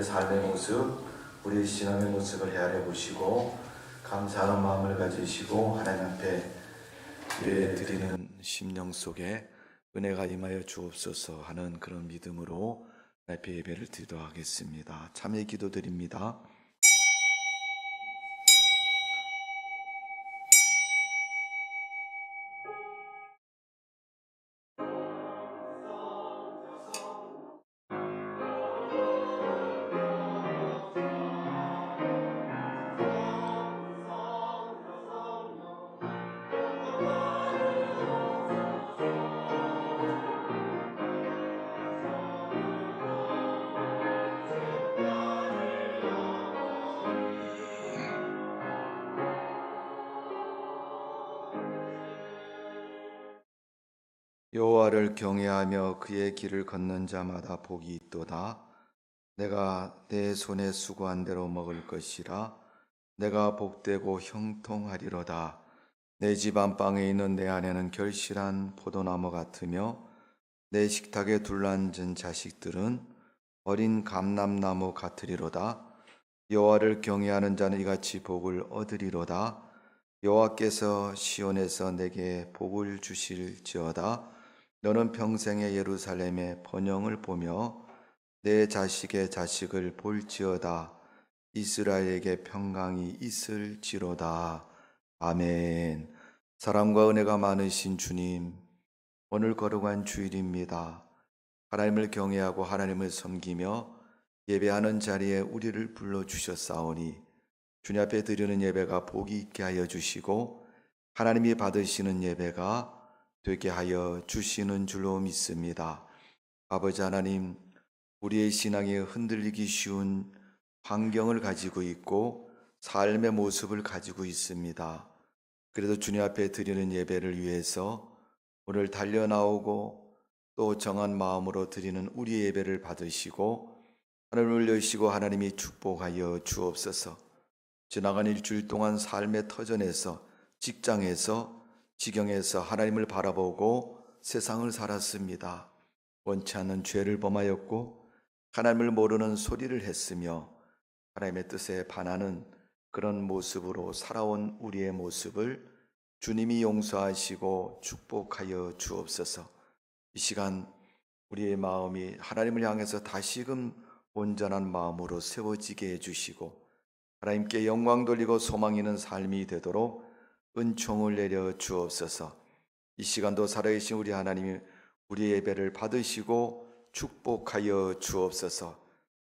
삶의 모습, 우리 신앙의 모습을 헤아려 보시고 감사하는 마음을 가지시고 하나님 앞에 예배 드리는 심령 속에 은혜가 임하여 주옵소서 하는 그런 믿음으로 앞에 예배를 드리도록 하겠습니다. 참여 기도드립니다. 여호와를 경외하며 그의 길을 걷는 자마다 복이 있도다. 내가 내 손에 수고한 대로 먹을 것이라. 내가 복되고 형통하리로다. 내 집 안방에 있는 내 아내는 결실한 포도나무 같으며 내 식탁에 둘러앉은 자식들은 어린 감람나무 같으리로다. 여호와를 경외하는 자는 이같이 복을 얻으리로다. 여호와께서 시온에서 내게 복을 주실지어다. 너는 평생에 예루살렘의 번영을 보며 내 자식의 자식을 볼지어다. 이스라엘에게 평강이 있을지로다. 아멘. 사랑과 은혜가 많으신 주님, 오늘 거룩한 주일입니다. 하나님을 경외하고 하나님을 섬기며 예배하는 자리에 우리를 불러주셨사오니 주님 앞에 드리는 예배가 복이 있게 하여 주시고 하나님이 받으시는 예배가 되게 하여 주시는 줄로 믿습니다. 아버지 하나님, 우리의 신앙이 흔들리기 쉬운 환경을 가지고 있고 삶의 모습을 가지고 있습니다. 그래도 주님 앞에 드리는 예배를 위해서 오늘 달려나오고 또 정한 마음으로 드리는 우리의 예배를 받으시고 하늘을 여시고 하나님이 축복하여 주옵소서. 지나간 일주일 동안 삶의 터전에서, 직장에서, 지경에서 하나님을 바라보고 세상을 살았습니다. 원치 않는 죄를 범하였고 하나님을 모르는 소리를 했으며 하나님의 뜻에 반하는 그런 모습으로 살아온 우리의 모습을 주님이 용서하시고 축복하여 주옵소서. 이 시간 우리의 마음이 하나님을 향해서 다시금 온전한 마음으로 세워지게 해주시고 하나님께 영광 돌리고 소망 있는 삶이 되도록 은총을 내려 주옵소서. 이 시간도 살아계신 우리 하나님이 우리의 예배를 받으시고 축복하여 주옵소서.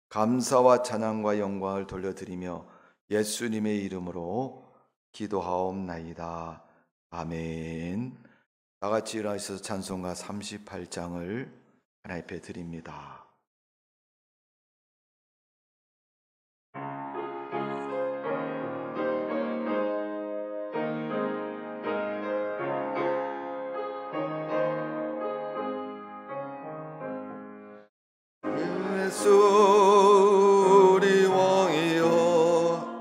감사와 찬양과 영광을 돌려드리며 예수님의 이름으로 기도하옵나이다. 아멘. 다같이 일어나셔서 찬송가 38장을 하나님 앞에 드립니다. 예수 우리 왕이여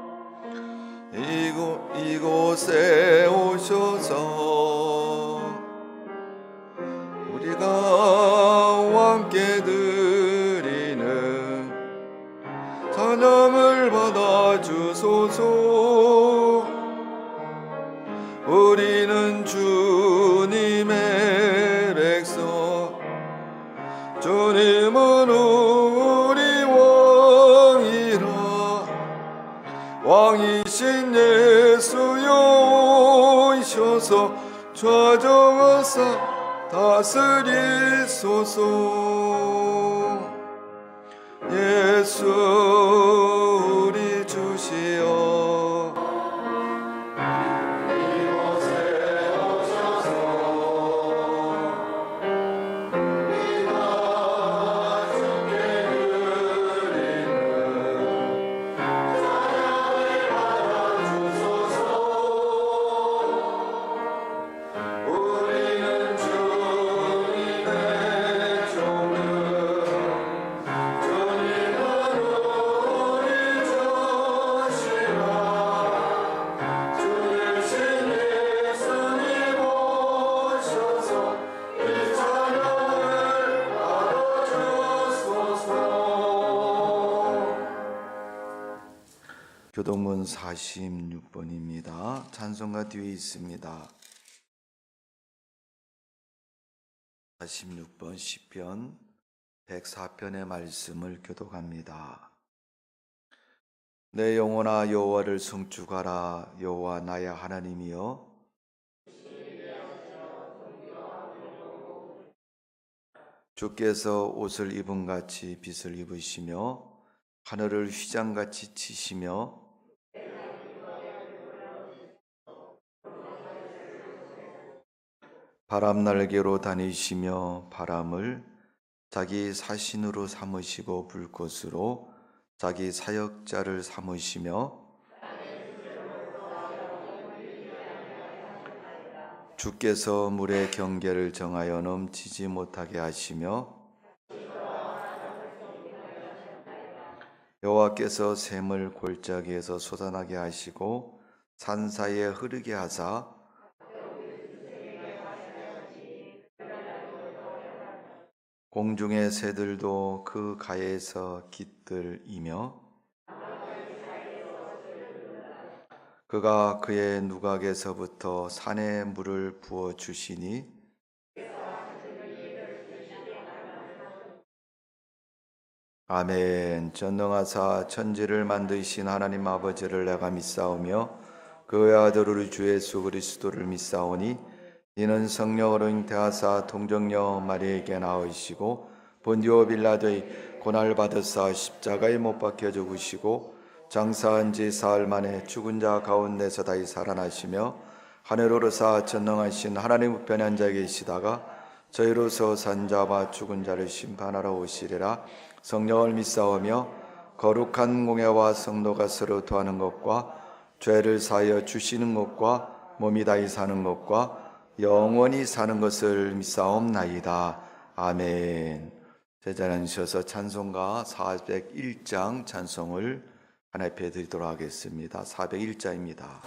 이곳에 오셔서 우리가 함께 드리는 찬양을 받아주소서. 우리는 주님의 백성, 주님은 우리 왕이라. 왕이신 예수여 오셔서 좌정하사 다스리소서. 예수 우리 주시여 주님은 교동문 46번입니다. 찬송가 뒤에 있습니다. 46번 시편 104편의 말씀을 교독합니다. 내 영혼아 여호와를 송축하라. 여호와 나의 하나님이여 주께서 옷을 입음같이 빛을 입으시며 하늘을 휘장같이 치시며 바람 날개로 다니시며 바람을 자기 사신으로 삼으시고 불꽃으로 자기 사역자를 삼으시며 주께서 물의 경계를 정하여 넘치지 못하게 하시며 여호와께서 샘을 골짜기에서 솟아나게 하시고 산 사이에 흐르게 하사 공중의 새들도 그 가에서 깃들이며 그가 그의 누각에서부터 산에 물을 부어 주시니 아멘. 전능하사 천지를 만드신 하나님 아버지를 내가 믿사오며 그의 아들 우리 주 예수 그리스도를 믿사오니 이는 성령으로 잉태하사 동정녀 마리에게 낳으시고 본디오 빌라도의 고난을 받으사 십자가에 못 박혀 죽으시고 장사한 지 사흘 만에 죽은 자 가운데서 다시 살아나시며 하늘 오르사 전능하신 하나님 우편에 앉아 계시다가 저희로서 산자와 죽은 자를 심판하러 오시리라. 성령을 믿사오며 거룩한 공예와 성도가 서로 도하는 것과 죄를 사하여 주시는 것과 몸이 다시 사는 것과 영원히 사는 것을 믿사옵나이다. 아멘. 제자리에 앉으셔서 찬송가 401장 찬송을 하나 앞에 드리도록 하겠습니다. 401자입니다.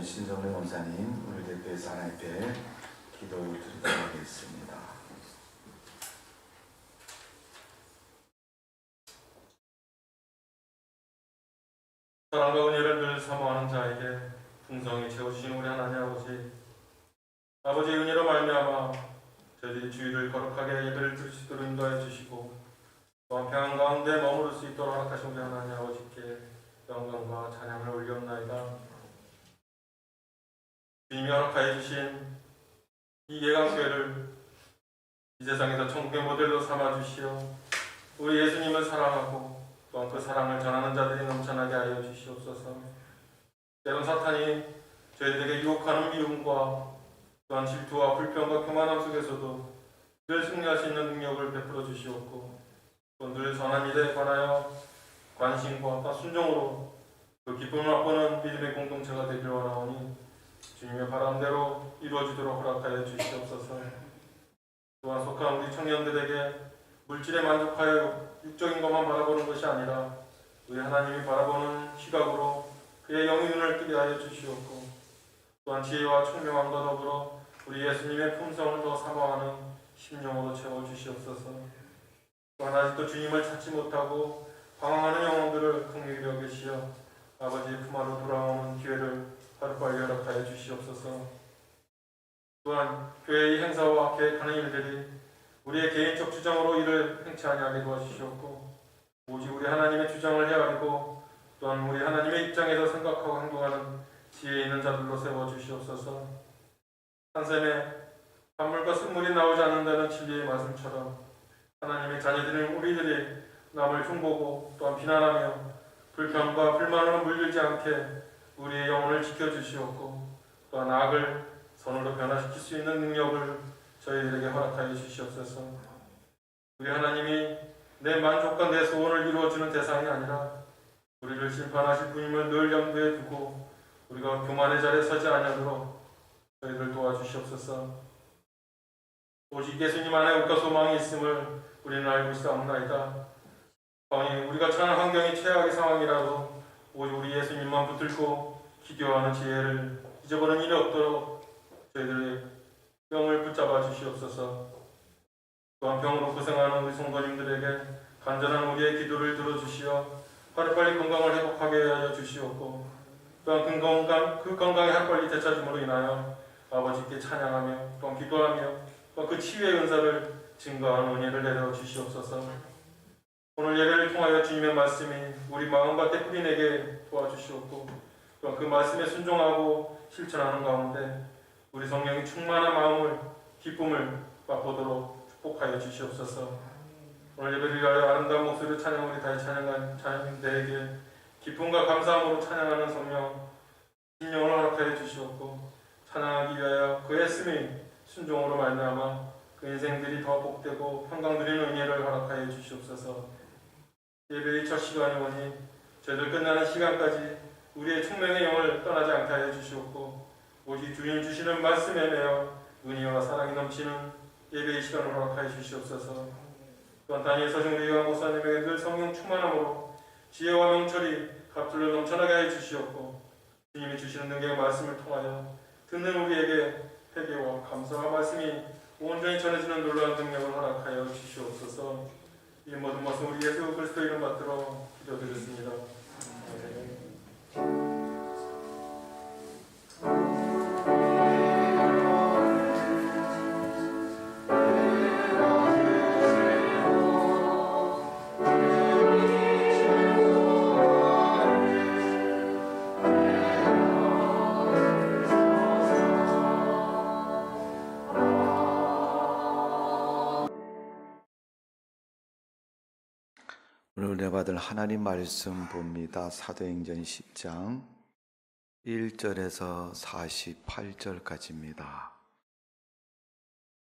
신성래 원사님 오늘 대표에서 하나님께 기도드리도록 하겠습니다. 사랑과 은혜를 늘 사모하는 자에게 풍성히 채우신 우리 하나님 아버지의 은혜로 말미암아 저희들이 주의를 거룩하게 예배를 드릴 수 있도록 인도해 주시고 또한 평안 가운데 머무를 있도록 허락하신 우리 하나님 아버지께 영광과 찬양을 올리옵나이다. 주님이 허락하여 주신 이 예강교회를 이 세상에서 천국의 모델로 삼아주시어 우리 예수님을 사랑하고 또한 그 사랑을 전하는 자들이 넘쳐나게 하여 주시옵소서. 때론 사탄이 저희들에게 유혹하는 미움과 또한 질투와 불평과 교만함 속에서도 늘 승리할 수 있는 능력을 베풀어 주시옵고 또 늘 선한 일에 관하여 관심과 순종으로 그 기쁨을 맛보는 믿음의 공동체가 되길 원하오니 주님의 바람대로 이루어지도록 허락하여 주시옵소서. 또한 속한 우리 청년들에게 물질에 만족하여 육적인 것만 바라보는 것이 아니라 우리 하나님이 바라보는 시각으로 그의 영의 눈을 뜨게 하여 주시옵고 또한 지혜와 총명함과 더불어 우리 예수님의 품성을 더 사모하는 심령으로 채워주시옵소서. 또한 아직도 주님을 찾지 못하고 방황하는 영혼들을 긍휼히 여기시어 아버지의 품 안으로 돌아오는 기회를 하루빨리 허락하여 주시옵소서. 또한 교회의 행사와 계획하는 일들이 우리의 개인적 주장으로 이를 행치 아니하게 도와주시옵고 오직 우리 하나님의 주장을 헤아리고 또한 우리 하나님의 입장에서 생각하고 행동하는 지혜 있는 자들로 세워주시옵소서. 한샘에 단물과 쓴물이 나오지 않는다는 진리의 말씀처럼 하나님의 자녀들인 우리들이 남을 흉보고 또한 비난하며 불평과 불만으로 물들지 않게 우리의 영혼을 지켜주시옵고 또한 악을 선으로 변화시킬 수 있는 능력을 저희들에게 허락하여 주시옵소서. 우리 하나님이 내 만족과 내 소원을 이루어주는 대상이 아니라 우리를 심판하실 분임을 늘 염두에 두고 우리가 교만의 자리에 서지 아니하도록 저희를 도와주시옵소서. 오직 예수님 안에 웃과 소망이 있음을 우리는 알고 있사옵나이다. 아니 우리가 처한 환경이 최악의 상황이라도 오직 우리 예수님만 붙들고 기도하는 지혜를 잊어버리는 일이 없도록 저희들의 병을 붙잡아 주시옵소서. 또한 병으로 고생하는 우리 성도님들에게 간절한 우리의 기도를 들어주시어 하루빨리 건강을 회복하게 하여 주시옵고 또한 그 건강이 하루빨리 되찾음으로 인하여 아버지께 찬양하며 또한 기도하며 또한 그 치유의 은사를 증거하는 은혜를 내려 주시옵소서. 오늘 예배를 통하여 주님의 말씀이 우리 마음밭에 뿌리내게 도와주시옵고 또한 그 말씀에 순종하고 실천하는 가운데 우리 성령이 충만한 마음을 기쁨을 맛보도록 축복하여 주시옵소서. 오늘 예배를 위하여 아름다운 목소리로 찬양 우리 다시 찬양한 자녀들에게 기쁨과 감사함으로 찬양하는 성령 신령을 허락하여 주시옵고 찬양하기 위하여 그 애씀이 순종으로 말미암아 그 인생들이 더 복되고 평강 누리는 은혜를 허락하여 주시옵소서. 예배의 첫 시간이 오니 저희들 끝나는 시간까지 우리의 충명의 영을 떠나지 않게 하여 주시옵고 오직 주님 주시는 말씀에 매여 은혜와 사랑이 넘치는 예배의 시간을 허락하여 주시옵소서. 또한 다니엘 서신 우리 요한 목사님에게 늘 성령 충만함으로 지혜와 명철이 갑절로 넘쳐나게 하여 주시옵고 주님이 주시는 능력의 말씀을 통하여 듣는 우리에게 회개와 감사와 말씀이 온전히 전해지는 놀라운 능력을 허락하여 주시옵소서. 이 모든 말씀 우리 예수 그리스도 이름 받들어 기도드렸습니다. 오늘 은혜 받을 하나님 말씀 봅니다. 사도행전 10장 1절에서 48절까지입니다.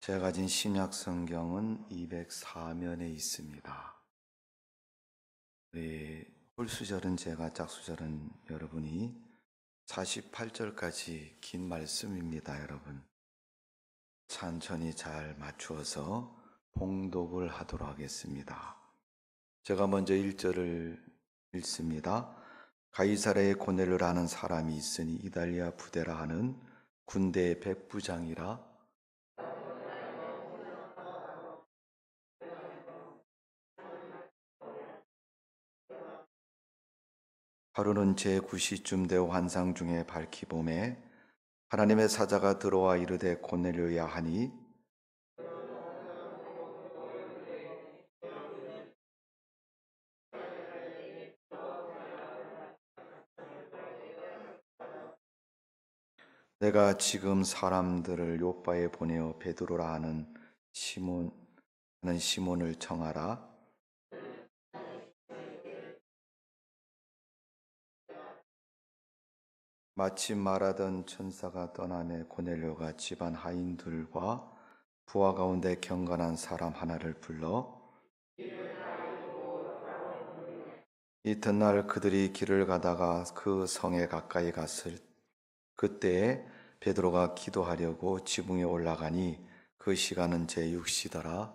제가 가진 신약 성경은 204면에 있습니다. 홀수절은 제가, 짝수절은 여러분이 48절까지 긴 말씀입니다. 여러분 천천히 잘 맞추어서 봉독을 하도록 하겠습니다. 제가 먼저 1절을 읽습니다. 가이사랴에 고넬료라 하는 사람이 있으니 이달리아 부대라 하는 군대의 백부장이라 하루는 제9시쯤 되어 환상 중에 밝히 봄에 하나님의 사자가 들어와 이르되 고넬료야 하니 내가 지금 사람들을 요바에 보내어 베드로라 하는 시몬을 청하라. 마침 말하던 천사가 떠나매 고넬료가 집안 하인들과 부하 가운데 경건한 사람 하나를 불러 이튿날 그들이 길을 가다가 그 성에 가까이 갔을 그때에 베드로가 기도하려고 지붕에 올라가니 그 시간은 제6시더라.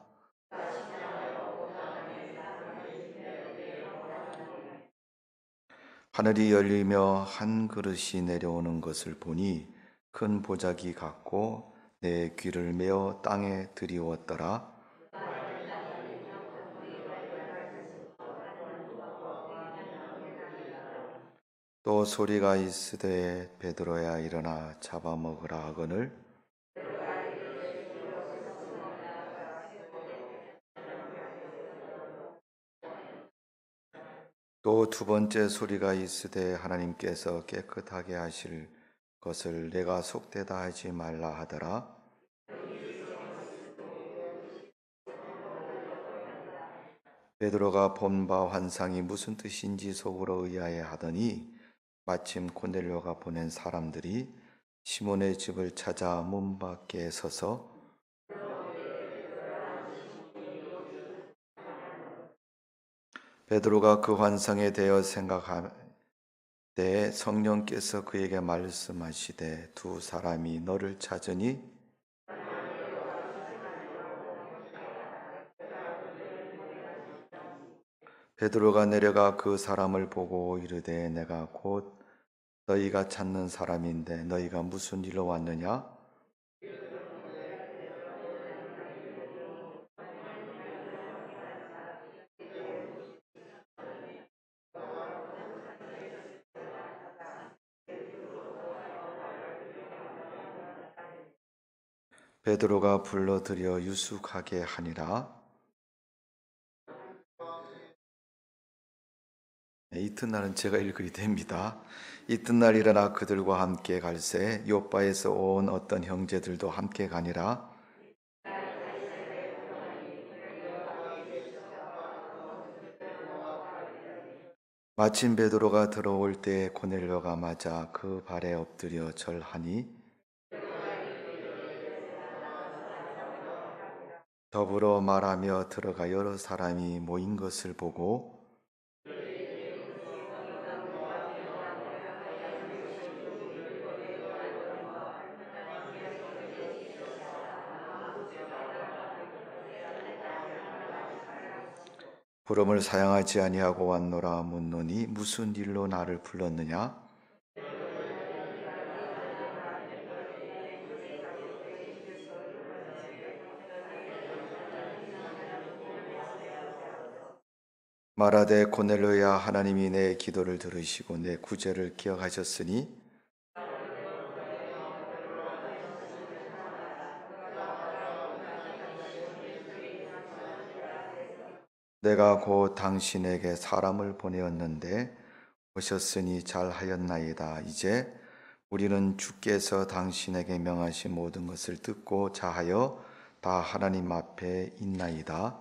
하늘이 열리며 한 그릇이 내려오는 것을 보니 큰 보자기 같고 내 귀를 메어 땅에 들이웠더라. 또 소리가 있으되 베드로야 일어나 잡아먹으라 하거늘 또 두 번째 소리가 있으되 하나님께서 깨끗하게 하실 것을 내가 속되다 하지 말라 하더라. 베드로가 본 바 환상이 무슨 뜻인지 속으로 의아해 하더니 마침 고넬료가 보낸 사람들이 시몬의 집을 찾아 문 밖에 서서 베드로가 그 환상에 대하여 생각할 때 성령께서 그에게 말씀하시되 두 사람이 너를 찾으니 베드로가 내려가 그 사람을 보고 이르되 내가 곧 너희가 찾는 사람인데 너희가 무슨 일로 왔느냐? 베드로가 불러들여 유숙하게 하니라. 이튿날은 제가 읽으리 됩니다. 이튿날 일어나 그들과 함께 갈새 요바에서 온 어떤 형제들도 함께 가니라. 마침 베드로가 들어올 때 고넬료가 맞아 그 발에 엎드려 절하니 더불어 말하며 들어가 여러 사람이 모인 것을 보고 부름을 사양하지 아니하고 왔노라 묻노니 무슨 일로 나를 불렀느냐? 말하되 고넬료야 하나님이 내 기도를 들으시고 내 구제를 기억하셨으니 내가 곧 당신에게 사람을 보내었는데 오셨으니 잘하였나이다. 이제 우리는 주께서 당신에게 명하신 모든 것을 듣고 자하여 다 하나님 앞에 있나이다.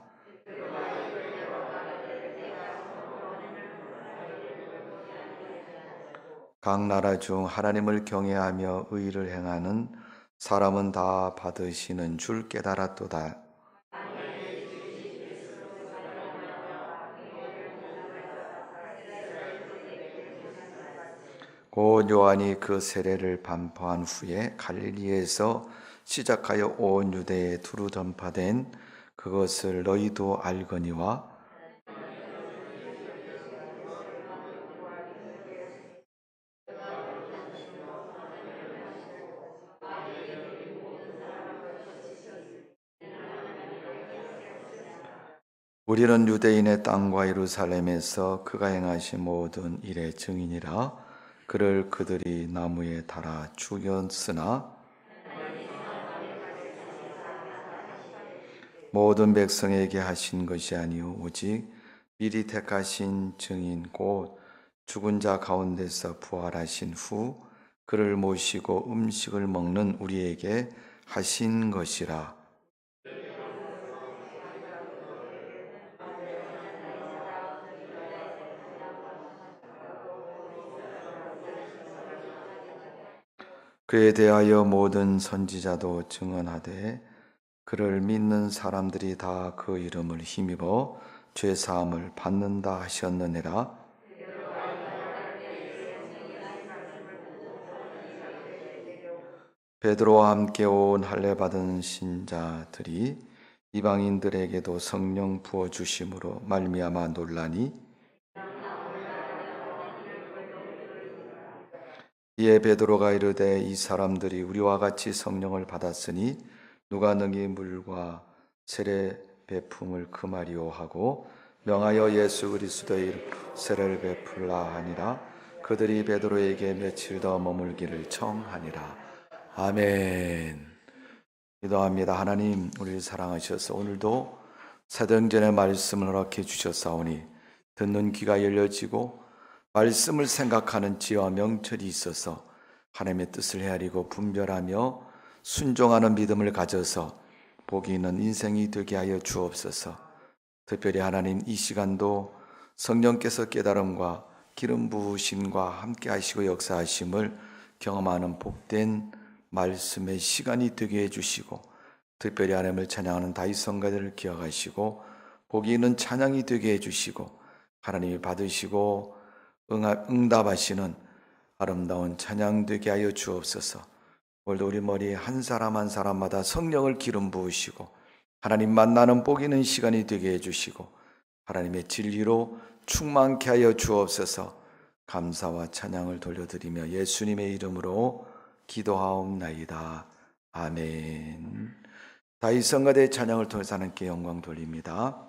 각 나라 중 하나님을 경외하며 의를 행하는 사람은 다 받으시는 줄 깨달았도다. 곧 요한이 그 세례를 반포한 후에 갈릴리에서 시작하여 온 유대에 두루 전파된 그것을 너희도 알거니와 우리는 유대인의 땅과 예루살렘에서 그가 행하신 모든 일의 증인이라. 그를 그들이 나무에 달아 죽였으나 모든 백성에게 하신 것이 아니요 오직 미리 택하신 증인 곧 죽은 자 가운데서 부활하신 후 그를 모시고 음식을 먹는 우리에게 하신 것이라. 그에 대하여 모든 선지자도 증언하되 그를 믿는 사람들이 다 그 이름을 힘입어 죄 사함을 받는다 하셨느니라. 베드로와 함께 온 할례 받은 신자들이 이방인들에게도 성령 부어 주심으로 말미암아 놀라니, 이에 베드로가 이르되 이 사람들이 우리와 같이 성령을 받았으니 누가 능히 물과 세례 베품을 금하리오 하고 명하여 예수 그리스도의 세례를 베풀라 하니라. 그들이 베드로에게 며칠 더 머물기를 청하니라. 아멘. 기도합니다. 하나님, 우리를 사랑하셔서 오늘도 사도행전의 말씀을 허락해 주셨사오니 듣는 귀가 열려지고 말씀을 생각하는 지혜와 명철이 있어서 하나님의 뜻을 헤아리고 분별하며 순종하는 믿음을 가져서 복이 있는 인생이 되게 하여 주옵소서. 특별히 하나님, 이 시간도 성령께서 깨달음과 기름 부으심과 함께 하시고 역사하심을 경험하는 복된 말씀의 시간이 되게 해주시고, 특별히 하나님을 찬양하는 다윗 성가들을 기억하시고 복이 있는 찬양이 되게 해주시고, 하나님이 받으시고 응답하시는 아름다운 찬양 되게 하여 주옵소서. 오늘도 우리 머리에 한 사람 한 사람마다 성령을 기름 부으시고 하나님 만나는 복 있는 시간이 되게 해주시고 하나님의 진리로 충만케 하여 주옵소서. 감사와 찬양을 돌려드리며 예수님의 이름으로 기도하옵나이다. 아멘. 다윗 성가대의 찬양을 통해서 하나님께 영광 돌립니다.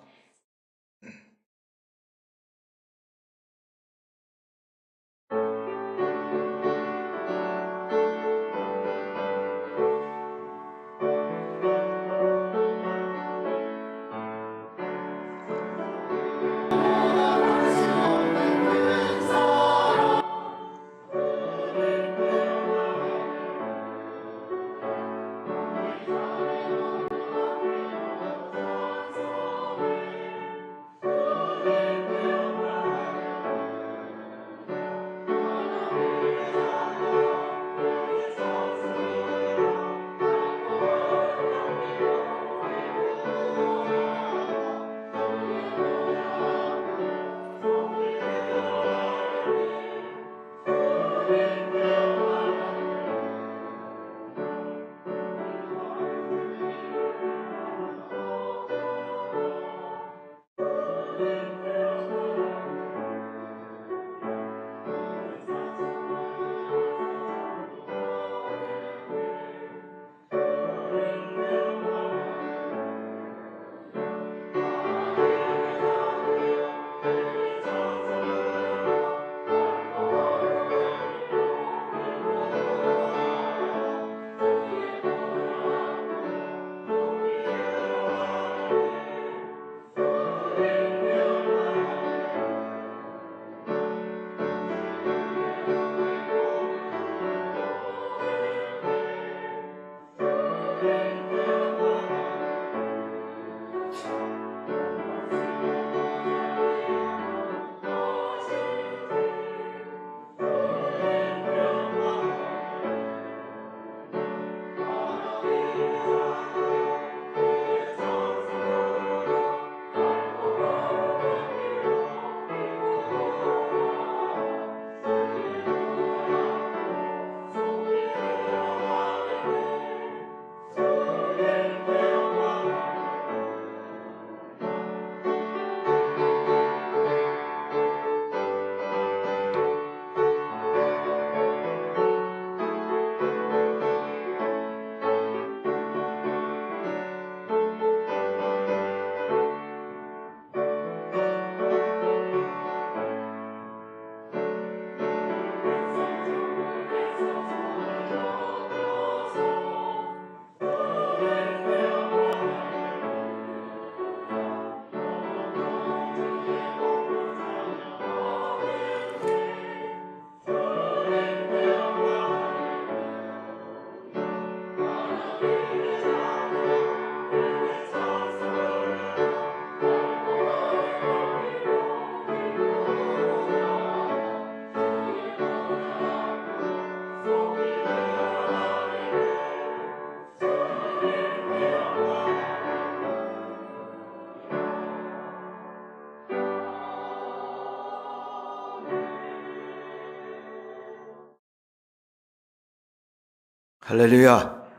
할렐루야.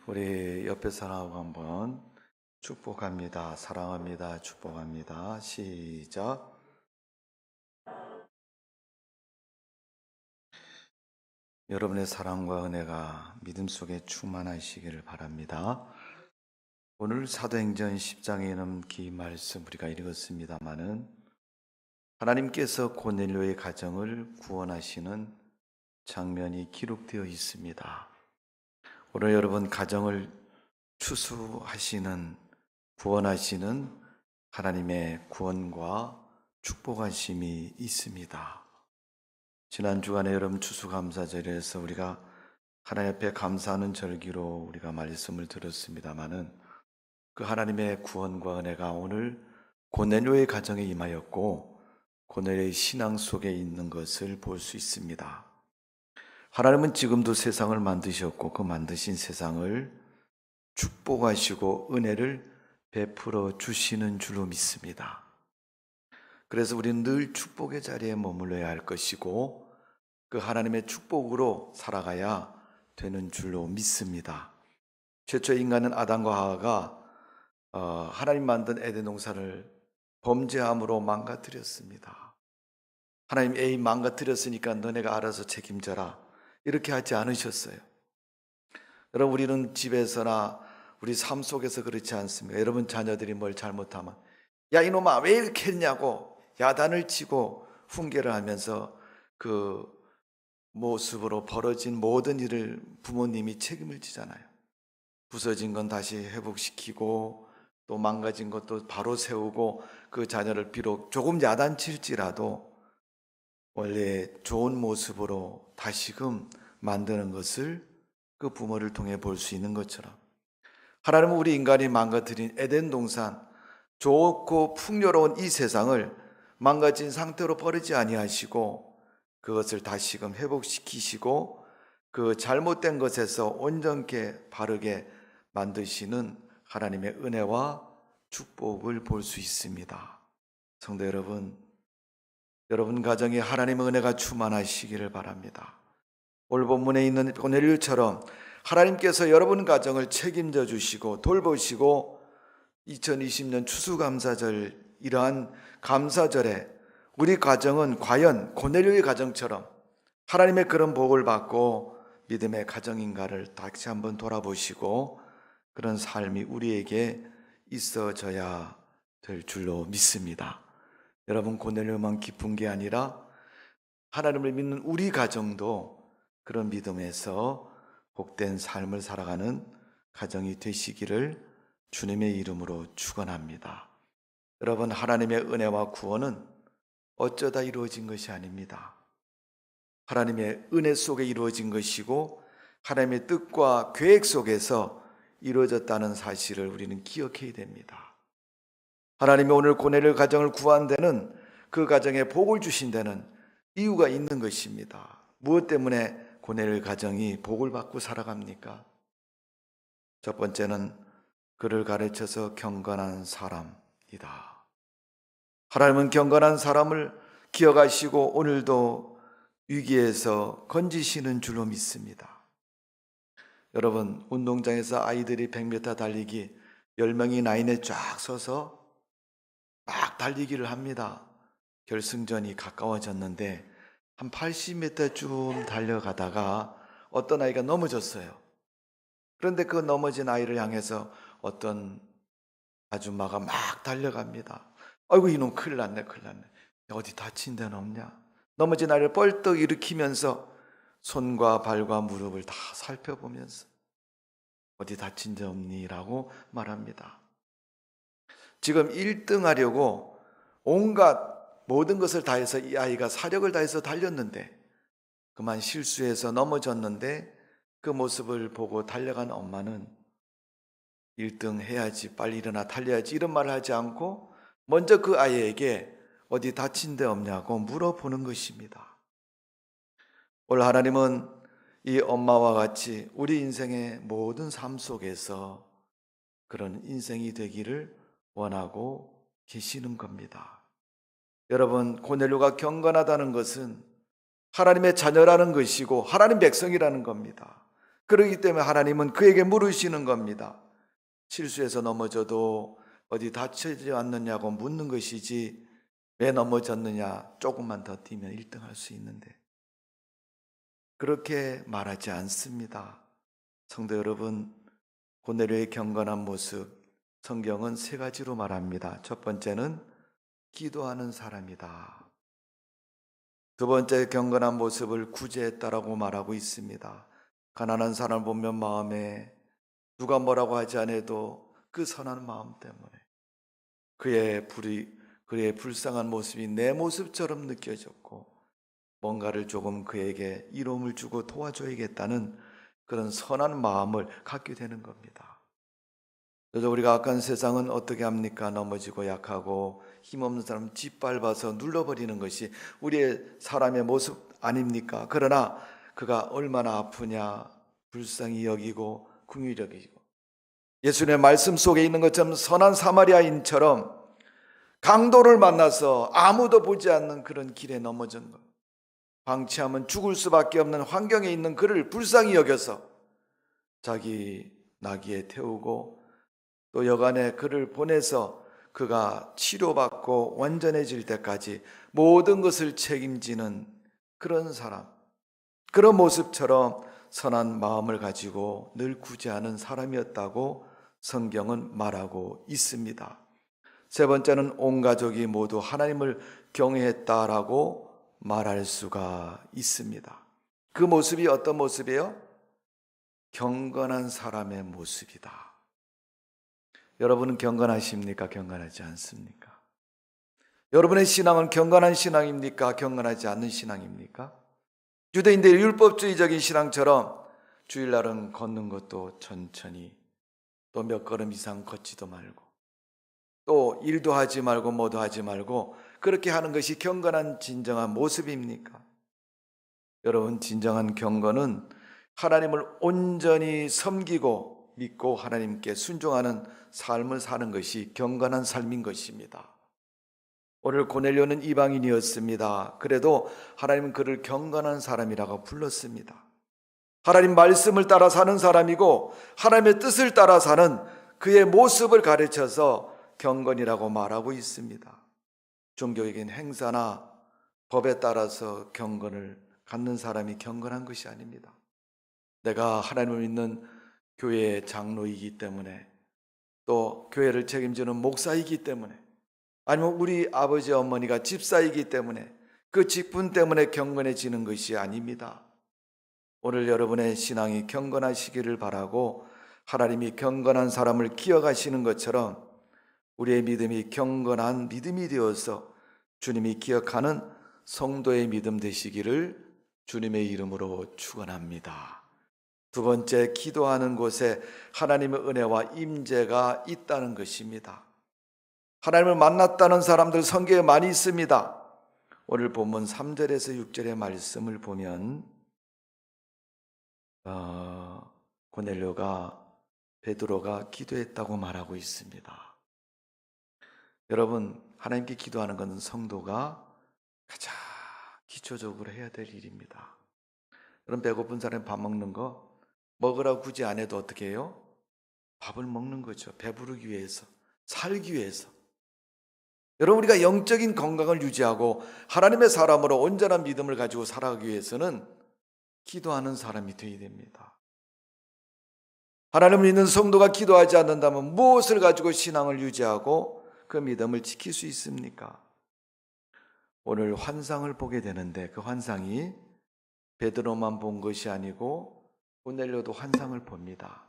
우리 옆에 사람하고 한번 축복합니다. 사랑합니다. 축복합니다. 시작. 여러분의 사랑과 은혜가 믿음 속에 충만하시기를 바랍니다. 오늘 사도행전 10장에 있는 기 말씀 우리가 읽었습니다마는 하나님께서 고넬료의 가정을 구원하시는 장면이 기록되어 있습니다. 오늘 여러분 가정을 추수하시는, 구원하시는 하나님의 구원과 축복하심이 있습니다. 지난 주간에 여러분 추수감사절에서 우리가 하나님 앞에 감사하는 절기로 우리가 말씀을 들었습니다마는 그 하나님의 구원과 은혜가 오늘 고넬료의 가정에 임하였고 고넬료의 신앙 속에 있는 것을 볼 수 있습니다. 하나님은 지금도 세상을 만드셨고 그 만드신 세상을 축복하시고 은혜를 베풀어 주시는 줄로 믿습니다. 그래서 우리는 늘 축복의 자리에 머물러야 할 것이고 그 하나님의 축복으로 살아가야 되는 줄로 믿습니다. 최초의 인간은 아담과 하와가 하나님 만든 에덴 동산을 범죄함으로 망가뜨렸습니다. 하나님 에이 망가뜨렸으니까 너네가 알아서 책임져라 이렇게 하지 않으셨어요. 여러분 우리는 집에서나 우리 삶 속에서 그렇지 않습니까? 여러분 자녀들이 뭘 잘못하면 야 이놈아 왜 이렇게 했냐고 야단을 치고 훈계를 하면서 그 모습으로 벌어진 모든 일을 부모님이 책임을 지잖아요. 부서진 건 다시 회복시키고 또 망가진 것도 바로 세우고 그 자녀를 비록 조금 야단칠지라도 원래 좋은 모습으로 다시금 만드는 것을 그 부모를 통해 볼 수 있는 것처럼 하나님은 우리 인간이 망가뜨린 에덴 동산 좋고 풍요로운 이 세상을 망가진 상태로 버리지 아니하시고 그것을 다시금 회복시키시고 그 잘못된 것에서 온전케 바르게 만드시는 하나님의 은혜와 축복을 볼 수 있습니다. 성도 여러분, 여러분 가정에 하나님의 은혜가 충만하시기를 바랍니다. 오늘 본문에 있는 고넬료처럼 하나님께서 여러분 가정을 책임져 주시고 돌보시고 2020년 추수감사절 이러한 감사절에 우리 가정은 과연 고넬료의 가정처럼 하나님의 그런 복을 받고 믿음의 가정인가를 다시 한번 돌아보시고 그런 삶이 우리에게 있어져야 될 줄로 믿습니다. 여러분 고넬료만 기쁜 게 아니라 하나님을 믿는 우리 가정도 그런 믿음에서 복된 삶을 살아가는 가정이 되시기를 주님의 이름으로 축원합니다. 여러분 하나님의 은혜와 구원은 어쩌다 이루어진 것이 아닙니다. 하나님의 은혜 속에 이루어진 것이고 하나님의 뜻과 계획 속에서 이루어졌다는 사실을 우리는 기억해야 됩니다. 하나님이 오늘 고넬료 가정을 구한 데는 그 가정에 복을 주신 데는 이유가 있는 것입니다. 무엇 때문에 고넬료 가정이 복을 받고 살아갑니까? 첫 번째는 그를 가르쳐서 경건한 사람이다. 하나님은 경건한 사람을 기억하시고 오늘도 위기에서 건지시는 줄로 믿습니다. 여러분 운동장에서 아이들이 100m 달리기 10명이 라인에 쫙 서서 막 달리기를 합니다. 결승전이 가까워졌는데 한 80m쯤 달려가다가 어떤 아이가 넘어졌어요. 그런데 그 넘어진 아이를 향해서 어떤 아줌마가 막 달려갑니다. 아이고 이놈 큰일 났네. 어디 다친 데는 없냐? 넘어진 아이를 뻘떡 일으키면서 손과 발과 무릎을 다 살펴보면서 어디 다친 데 없니? 라고 말합니다. 지금 1등 하려고 온갖 모든 것을 다해서 이 아이가 사력을 다해서 달렸는데 그만 실수해서 넘어졌는데 그 모습을 보고 달려간 엄마는 1등 해야지, 빨리 일어나 달려야지 이런 말을 하지 않고 먼저 그 아이에게 어디 다친 데 없냐고 물어보는 것입니다. 오늘 하나님은 이 엄마와 같이 우리 인생의 모든 삶 속에서 그런 인생이 되기를 원하고 계시는 겁니다. 여러분 고넬료가 경건하다는 것은 하나님의 자녀라는 것이고 하나님 백성이라는 겁니다. 그렇기 때문에 하나님은 그에게 물으시는 겁니다. 실수해서 넘어져도 어디 다치지 않느냐고 묻는 것이지, 왜 넘어졌느냐, 조금만 더 뛰면 1등 할 수 있는데, 그렇게 말하지 않습니다. 성도 여러분, 고넬료의 경건한 모습, 성경은 3가지로 말합니다. 첫 번째는 기도하는 사람이다. 두 번째 경건한 모습을 구제했다라고 말하고 있습니다. 가난한 사람을 보면 마음에 누가 뭐라고 하지 않아도 그 선한 마음 때문에 그의 불쌍한 모습이 내 모습처럼 느껴졌고, 뭔가를 조금 그에게 이로움을 주고 도와줘야겠다는 그런 선한 마음을 갖게 되는 겁니다. 그래서 우리가 악한 세상은 어떻게 합니까? 넘어지고 약하고 힘없는 사람 짓밟아서 눌러버리는 것이 우리의 사람의 모습 아닙니까? 그러나 그가 얼마나 아프냐, 불쌍히 여기고 긍휼히 여기고, 예수님의 말씀 속에 있는 것처럼 선한 사마리아인처럼 강도를 만나서 아무도 보지 않는 그런 길에 넘어진 것, 방치하면 죽을 수밖에 없는 환경에 있는 그를 불쌍히 여겨서 자기 나귀에 태우고 또 여간에 그를 보내서 그가 치료받고 완전해질 때까지 모든 것을 책임지는 그런 사람, 그런 모습처럼 선한 마음을 가지고 늘 구제하는 사람이었다고 성경은 말하고 있습니다. 세 번째는 온 가족이 모두 하나님을 경외했다라고 말할 수가 있습니다. 그 모습이 어떤 모습이에요? 경건한 사람의 모습이다. 여러분은 경건하십니까? 경건하지 않습니까? 여러분의 신앙은 경건한 신앙입니까? 경건하지 않는 신앙입니까? 유대인들의 율법주의적인 신앙처럼 주일날은 걷는 것도 천천히, 또 몇 걸음 이상 걷지도 말고, 또 일도 하지 말고 뭐도 하지 말고 그렇게 하는 것이 경건한 진정한 모습입니까? 여러분, 진정한 경건은 하나님을 온전히 섬기고 믿고 하나님께 순종하는 삶을 사는 것이 경건한 삶인 것입니다. 오늘 고넬료는 이방인이었습니다. 그래도 하나님은 그를 경건한 사람이라고 불렀습니다. 하나님 말씀을 따라 사는 사람이고 하나님의 뜻을 따라 사는 그의 모습을 가르쳐서 경건이라고 말하고 있습니다. 종교적인 행사나 법에 따라서 경건을 갖는 사람이 경건한 것이 아닙니다. 내가 하나님을 믿는 교회의 장로이기 때문에, 또 교회를 책임지는 목사이기 때문에, 아니면 우리 아버지 어머니가 집사이기 때문에 그 직분 때문에 경건해지는 것이 아닙니다. 오늘 여러분의 신앙이 경건하시기를 바라고, 하나님이 경건한 사람을 기억하시는 것처럼 우리의 믿음이 경건한 믿음이 되어서 주님이 기억하는 성도의 믿음 되시기를 주님의 이름으로 축원합니다. 두 번째, 기도하는 곳에 하나님의 은혜와 임재가 있다는 것입니다. 하나님을 만났다는 사람들 성경에 많이 있습니다. 오늘 본문 3절에서 6절의 말씀을 보면 고넬료가 베드로가 기도했다고 말하고 있습니다. 여러분, 하나님께 기도하는 것은 성도가 가장 기초적으로 해야 될 일입니다. 여러분, 배고픈 사람이 밥 먹는 거 먹으라고 굳이 안 해도 어떻게 해요? 밥을 먹는 거죠. 배부르기 위해서, 살기 위해서. 여러분, 우리가 영적인 건강을 유지하고 하나님의 사람으로 온전한 믿음을 가지고 살아가기 위해서는 기도하는 사람이 되어야 됩니다. 하나님을 믿는 성도가 기도하지 않는다면 무엇을 가지고 신앙을 유지하고 그 믿음을 지킬 수 있습니까? 오늘 환상을 보게 되는데 그 환상이 베드로만 본 것이 아니고 고넬료도 환상을 봅니다.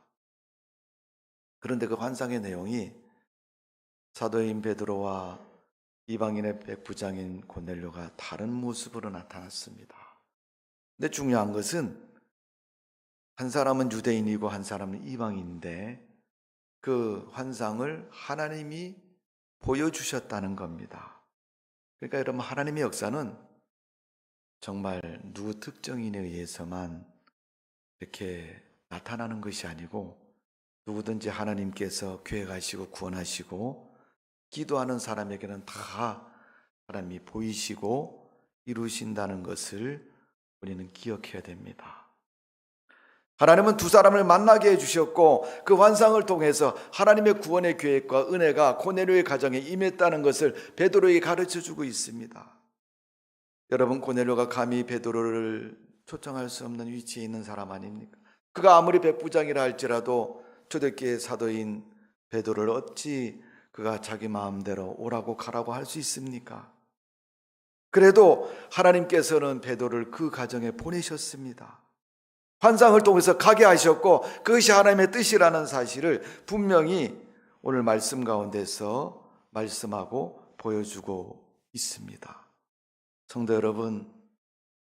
그런데 그 환상의 내용이 사도인 베드로와 이방인의 백부장인 고넬료가 다른 모습으로 나타났습니다. 근데 중요한 것은 한 사람은 유대인이고 한 사람은 이방인인데 그 환상을 하나님이 보여주셨다는 겁니다. 그러니까 여러분, 하나님의 역사는 정말 누구 특정인에 의해서만 이렇게 나타나는 것이 아니고 누구든지 하나님께서 계획하시고 구원하시고 기도하는 사람에게는 다 하나님이 보이시고 이루신다는 것을 우리는 기억해야 됩니다. 하나님은 두 사람을 만나게 해주셨고 그 환상을 통해서 하나님의 구원의 계획과 은혜가 고넬료의 가정에 임했다는 것을 베드로에게 가르쳐주고 있습니다. 여러분, 고넬료가 감히 베드로를 초청할 수 없는 위치에 있는 사람 아닙니까? 그가 아무리 백부장이라 할지라도 초대교회 사도인 베드로를 어찌 그가 자기 마음대로 오라고 가라고 할 수 있습니까? 그래도 하나님께서는 베드로를 그 가정에 보내셨습니다. 환상을 통해서 가게 하셨고 그것이 하나님의 뜻이라는 사실을 분명히 오늘 말씀 가운데서 말씀하고 보여주고 있습니다. 성도 여러분,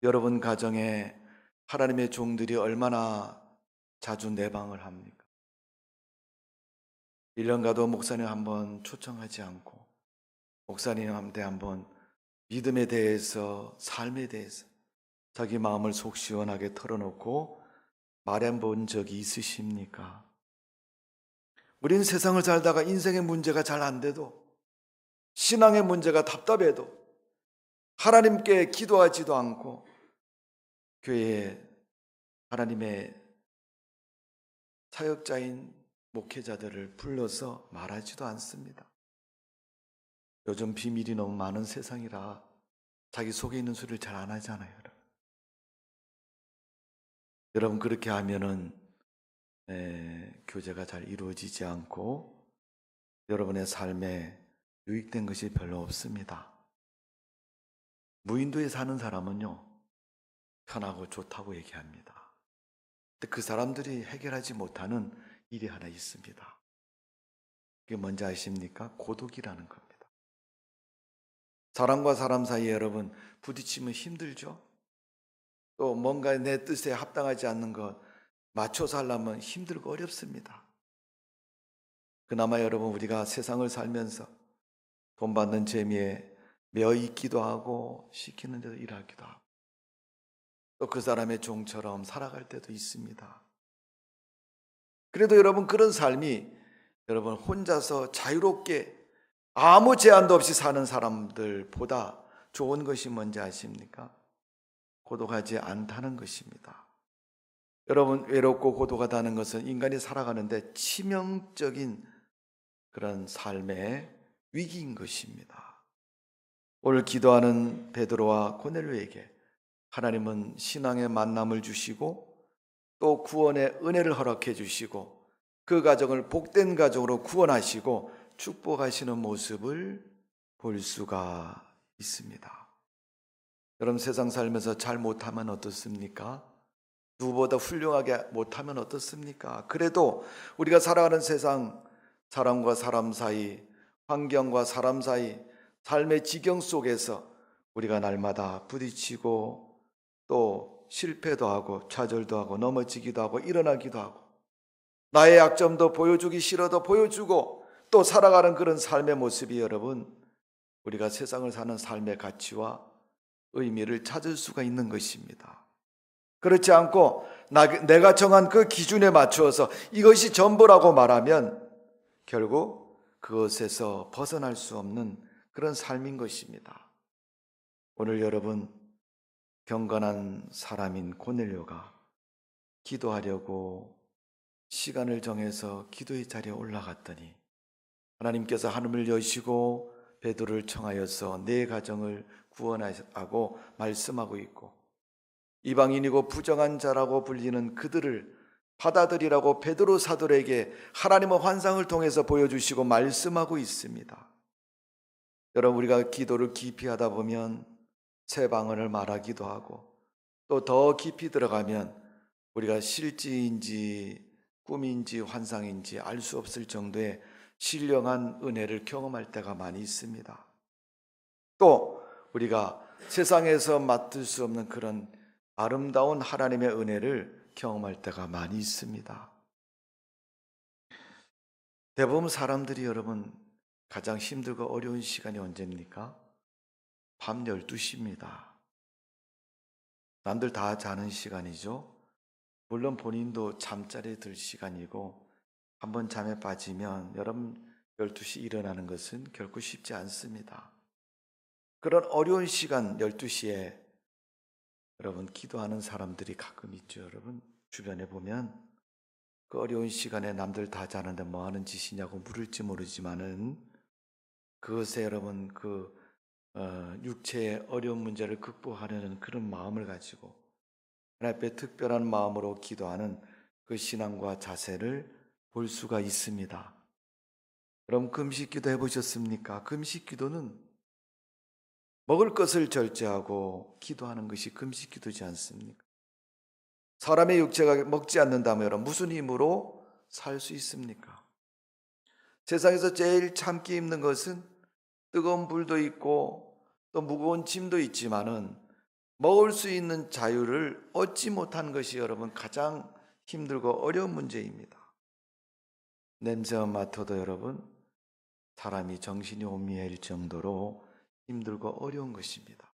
여러분 가정에 하나님의 종들이 얼마나 자주 내방을 합니까? 1년 가도 목사님 한번 초청하지 않고 목사님한테 한번 믿음에 대해서, 삶에 대해서 자기 마음을 속 시원하게 털어놓고 말해본 적이 있으십니까? 우린 세상을 살다가 인생의 문제가 잘 안 돼도, 신앙의 문제가 답답해도 하나님께 기도하지도 않고 교회에 하나님의 사역자인 목회자들을 불러서 말하지도 않습니다. 요즘 비밀이 너무 많은 세상이라 자기 속에 있는 소리를 잘 안 하잖아요. 여러분, 그렇게 하면은 교제가 잘 이루어지지 않고 여러분의 삶에 유익된 것이 별로 없습니다. 무인도에 사는 사람은요, 편하고 좋다고 얘기합니다. 근데 그 사람들이 해결하지 못하는 일이 하나 있습니다. 그게 뭔지 아십니까? 고독이라는 겁니다. 사람과 사람 사이에 여러분 부딪히면 힘들죠? 또 뭔가 내 뜻에 합당하지 않는 것 맞춰서 하려면 힘들고 어렵습니다. 그나마 여러분, 우리가 세상을 살면서 돈 받는 재미에 매여 있기도 하고 시키는 대로 일하기도 하고 또 그 사람의 종처럼 살아갈 때도 있습니다. 그래도 여러분, 그런 삶이 여러분 혼자서 자유롭게 아무 제한도 없이 사는 사람들보다 좋은 것이 뭔지 아십니까? 고독하지 않다는 것입니다. 여러분, 외롭고 고독하다는 것은 인간이 살아가는데 치명적인 그런 삶의 위기인 것입니다. 오늘 기도하는 베드로와 고넬료에게 하나님은 신앙의 만남을 주시고 또 구원의 은혜를 허락해 주시고 그 가정을 복된 가정으로 구원하시고 축복하시는 모습을 볼 수가 있습니다. 여러분, 세상 살면서 잘 못하면 어떻습니까? 누구보다 훌륭하게 못하면 어떻습니까? 그래도 우리가 살아가는 세상, 사람과 사람 사이, 환경과 사람 사이, 삶의 지경 속에서 우리가 날마다 부딪히고 또 실패도 하고 좌절도 하고 넘어지기도 하고 일어나기도 하고 나의 약점도 보여주기 싫어도 보여주고 또 살아가는 그런 삶의 모습이 여러분, 우리가 세상을 사는 삶의 가치와 의미를 찾을 수가 있는 것입니다. 그렇지 않고 내가 정한 그 기준에 맞추어서 이것이 전부라고 말하면 결국 그것에서 벗어날 수 없는 그런 삶인 것입니다. 오늘 여러분, 경건한 사람인 고넬료가 기도하려고 시간을 정해서 기도의 자리에 올라갔더니 하나님께서 하늘을 여시고 베드로를 청하여서 내 가정을 구원하고 말씀하고 있고 이방인이고 부정한 자라고 불리는 그들을 받아들이라고 베드로 사도에게 하나님의 환상을 통해서 보여주시고 말씀하고 있습니다. 여러분, 우리가 기도를 깊이 하다 보면 새 방언을 말하기도 하고 또 더 깊이 들어가면 우리가 실지인지 꿈인지 환상인지 알 수 없을 정도의 신령한 은혜를 경험할 때가 많이 있습니다. 또 우리가 세상에서 맡을 수 없는 그런 아름다운 하나님의 은혜를 경험할 때가 많이 있습니다. 대부분 사람들이 여러분 가장 힘들고 어려운 시간이 언제입니까? 밤 12시입니다. 남들 다 자는 시간이죠. 물론 본인도 잠자리에 들 시간이고 한번 잠에 빠지면 여러분 12시 일어나는 것은 결코 쉽지 않습니다. 그런 어려운 시간 12시에 여러분 기도하는 사람들이 가끔 있죠. 여러분 주변에 보면 그 어려운 시간에 남들 다 자는데 뭐 하는 짓이냐고 물을지 모르지만은 그것에 여러분 육체의 어려운 문제를 극복하려는 그런 마음을 가지고 하나님 앞에 특별한 마음으로 기도하는 그 신앙과 자세를 볼 수가 있습니다. 그럼 금식 기도 해보셨습니까? 금식 기도는 먹을 것을 절제하고 기도하는 것이 금식 기도지 않습니까? 사람의 육체가 먹지 않는다면 여러분 무슨 힘으로 살 수 있습니까? 세상에서 제일 참기 힘든 것은 뜨거운 불도 있고 또 무거운 짐도 있지만은 먹을 수 있는 자유를 얻지 못한 것이 여러분 가장 힘들고 어려운 문제입니다. 냄새만 맡아도 여러분 사람이 정신이 혼미해질 정도로 힘들고 어려운 것입니다.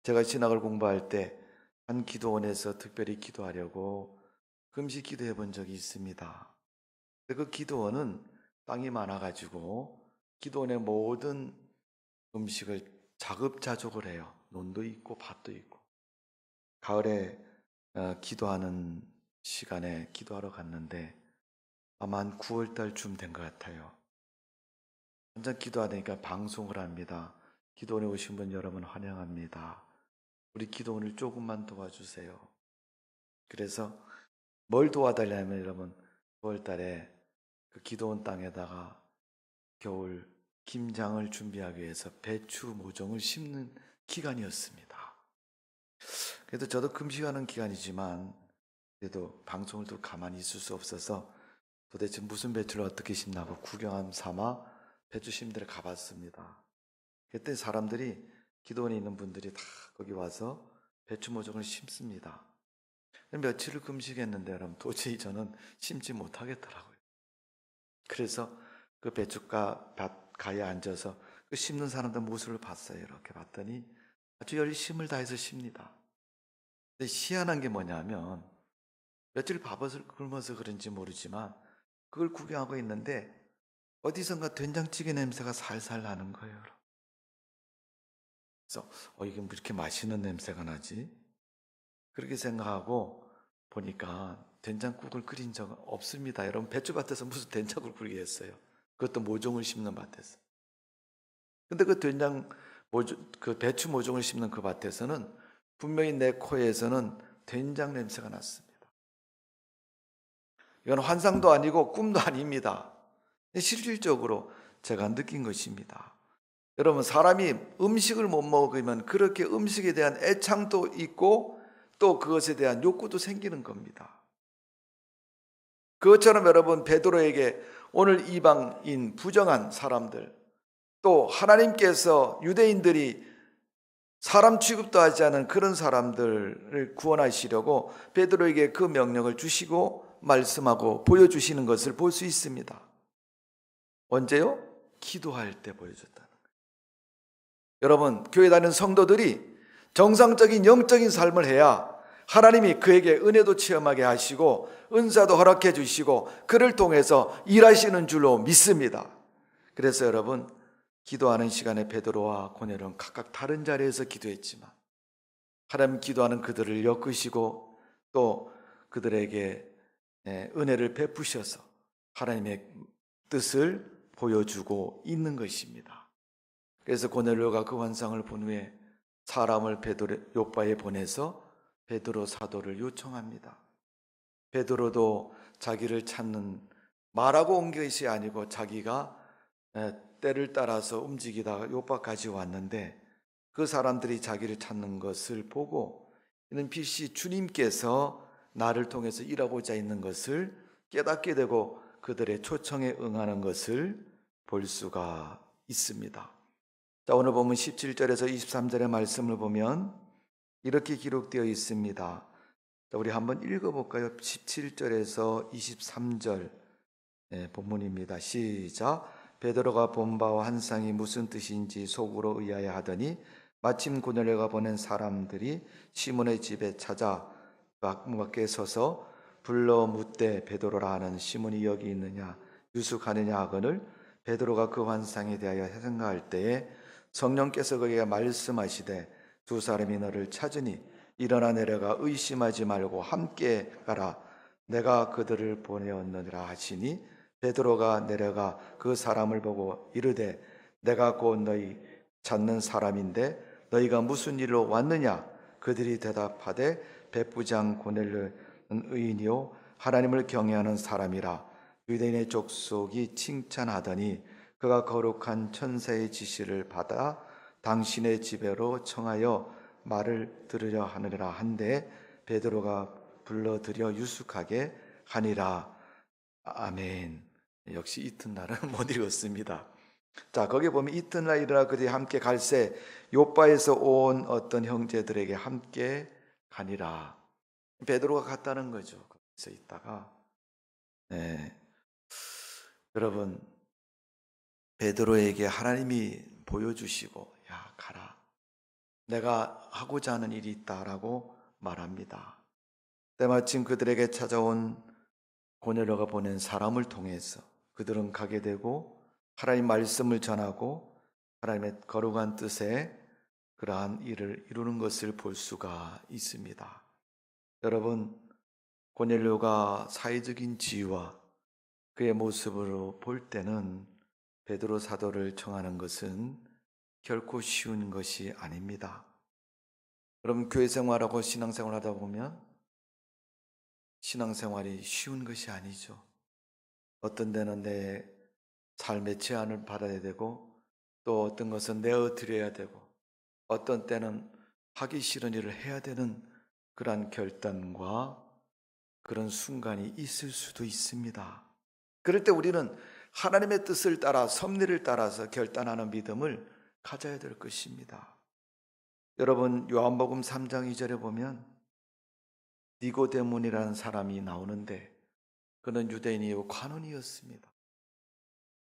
제가 신학을 공부할 때 한 기도원에서 특별히 기도하려고 금식 기도해 본 적이 있습니다. 그 기도원은 땅이 많아가지고 기도원의 모든 음식을 자급자족을 해요. 논도 있고 밭도 있고. 가을에 기도하는 시간에 기도하러 갔는데 아마 한 9월달쯤 된 것 같아요. 완전 기도하니까 방송을 합니다. 기도원에 오신 분 여러분 환영합니다. 우리 기도원을 조금만 도와주세요. 그래서 뭘 도와달라면 여러분 9월달에 그 기도원 땅에다가 겨울 김장을 준비하기 위해서 배추 모종을 심는 기간이었습니다. 그래도 저도 금식하는 기간이지만 그래도 방송을 또 가만히 있을 수 없어서 도대체 무슨 배추를 어떻게 심나고 구경함 삼아 배추 심는 데를 가봤습니다. 그때 사람들이 기도원에 있는 분들이 다 거기 와서 배추 모종을 심습니다. 며칠을 금식했는데 여러분 도저히 저는 심지 못하겠더라고요. 그래서 그 배춧가 가에 앉아서 그 심는 사람들 모습을 봤어요. 이렇게 봤더니 아주 열심을 다해서 심니다. 근데 희한한 게 뭐냐면 며칠 밥을 굶어서 그런지 모르지만 그걸 구경하고 있는데 어디선가 된장찌개 냄새가 살살 나는 거예요. 그래서 이게 뭐 이렇게 맛있는 냄새가 나지? 그렇게 생각하고 보니까 된장국을 끓인 적은 없습니다. 여러분 배추밭에서 무슨 된장국을 끓이겠어요? 그것도 모종을 심는 밭에서. 근데 그 배추 모종을 심는 그 밭에서는 분명히 내 코에서는 된장 냄새가 났습니다. 이건 환상도 아니고 꿈도 아닙니다. 실질적으로 제가 느낀 것입니다. 여러분 사람이 음식을 못 먹으면 그렇게 음식에 대한 애창도 있고 또 그것에 대한 욕구도 생기는 겁니다. 그것처럼 여러분 베드로에게 오늘 이방인 부정한 사람들 또 하나님께서 유대인들이 사람 취급도 하지 않은 그런 사람들을 구원하시려고 베드로에게 그 명령을 주시고 말씀하고 보여주시는 것을 볼 수 있습니다. 언제요? 기도할 때 보여줬다는 거예요. 여러분 교회 다니는 성도들이 정상적인 영적인 삶을 해야 하나님이 그에게 은혜도 체험하게 하시고 은사도 허락해 주시고 그를 통해서 일하시는 줄로 믿습니다. 그래서 여러분 기도하는 시간에 베드로와 고넬은 각각 다른 자리에서 기도했지만 하나님 기도하는 그들을 엮으시고 또 그들에게 은혜를 베푸셔서 하나님의 뜻을 보여주고 있는 것입니다. 그래서 고넬료가 그 환상을 본 후에 사람을 요빠에 보내서 베드로 사도를 요청합니다. 베드로도 자기를 찾는 말하고 온 것이 아니고 자기가 때를 따라서 움직이다가 요빠까지 왔는데 그 사람들이 자기를 찾는 것을 보고 이는 필시 주님께서 나를 통해서 일하고자 있는 것을 깨닫게 되고 그들의 초청에 응하는 것을 볼 수가 있습니다. 자, 오늘 보면 17절에서 23절의 말씀을 보면 이렇게 기록되어 있습니다. 자, 우리 한번 읽어볼까요? 17절에서 23절 본문입니다. 시작. 베드로가 본 바와 환상이 무슨 뜻인지 속으로 의아해 하더니 마침 고넬료가 보낸 사람들이 시몬의 집에 찾아 밖에 서서 불러 묻되 베드로라 하는 시몬이 여기 있느냐 유숙하느냐 하거늘 베드로가 그 환상에 대하여 생각할 때에 성령께서 그에게 말씀하시되 두 사람이 너를 찾으니 일어나 내려가 의심하지 말고 함께 가라. 내가 그들을 보내었느니라 하시니 베드로가 내려가 그 사람을 보고 이르되 내가 곧 너희 찾는 사람인데 너희가 무슨 일로 왔느냐? 그들이 대답하되 백부장 고넬료는 의인이요 하나님을 경외하는 사람이라. 유대인의 족속이 칭찬하더니 그가 거룩한 천사의 지시를 받아 당신의 집에로 청하여 말을 들으려 하느니라 한데 베드로가 불러들여 유숙하게 하니라. 아멘. 역시 이튿날은 못 읽었습니다. 자, 거기 보면 이튿날 일어나 그들이 함께 갈새 요바에서 온 어떤 형제들에게 함께 가니라. 베드로가 갔다는 거죠. 거기서 있다가 여러분 베드로에게 하나님이 보여주시고 야 가라. 내가 하고자 하는 일이 있다라고 말합니다. 때마침 그들에게 찾아온 고넬료가 보낸 사람을 통해서 그들은 가게 되고 하나님 말씀을 전하고 하나님의 거룩한 뜻에 그러한 일을 이루는 것을 볼 수가 있습니다. 여러분 고넬료가 사회적인 지위와 그의 모습으로 볼 때는 베드로 사도를 청하는 것은 결코 쉬운 것이 아닙니다. 그럼 교회 생활하고 신앙생활 하다 보면 신앙생활이 쉬운 것이 아니죠. 어떤 데는 내 삶의 제한을 받아야 되고 또 어떤 것은 내어드려야 되고 어떤 때는 하기 싫은 일을 해야 되는 그러한 결단과 그런 순간이 있을 수도 있습니다. 그럴 때 우리는 하나님의 뜻을 따라 섭리를 따라서 결단하는 믿음을 가져야 될 것입니다. 여러분 요한복음 3장 2절에 보면 니고데몬이라는 사람이 나오는데 그는 유대인이요 관원이었습니다.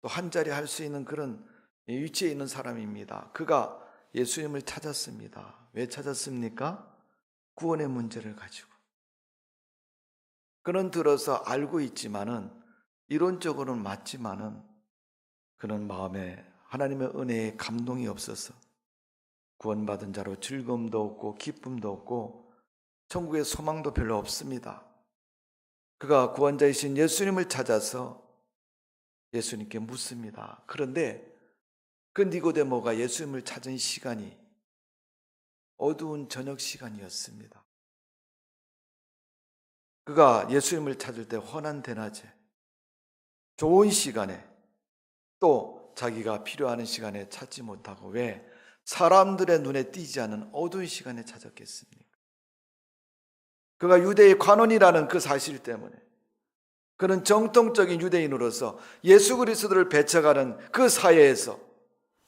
또 한 자리 할 수 있는 그런 위치에 있는 사람입니다. 그가 예수님을 찾았습니다. 왜 찾았습니까? 구원의 문제를 가지고. 그는 들어서 알고 있지만은 이론적으로는 맞지만은 그는 마음에 하나님의 은혜에 감동이 없어서 구원받은 자로 즐거움도 없고 기쁨도 없고 천국의 소망도 별로 없습니다. 그가 구원자이신 예수님을 찾아서 예수님께 묻습니다. 그런데 그 니고데모가 예수님을 찾은 시간이 어두운 저녁 시간이었습니다. 그가 예수님을 찾을 때 환한 대낮에 좋은 시간에 또 자기가 필요하는 시간에 찾지 못하고 왜 사람들의 눈에 띄지 않는 어두운 시간에 찾았겠습니까? 그가 유대의 관원이라는 그 사실 때문에 그는 정통적인 유대인으로서 예수 그리스도를 배척하는 그 사회에서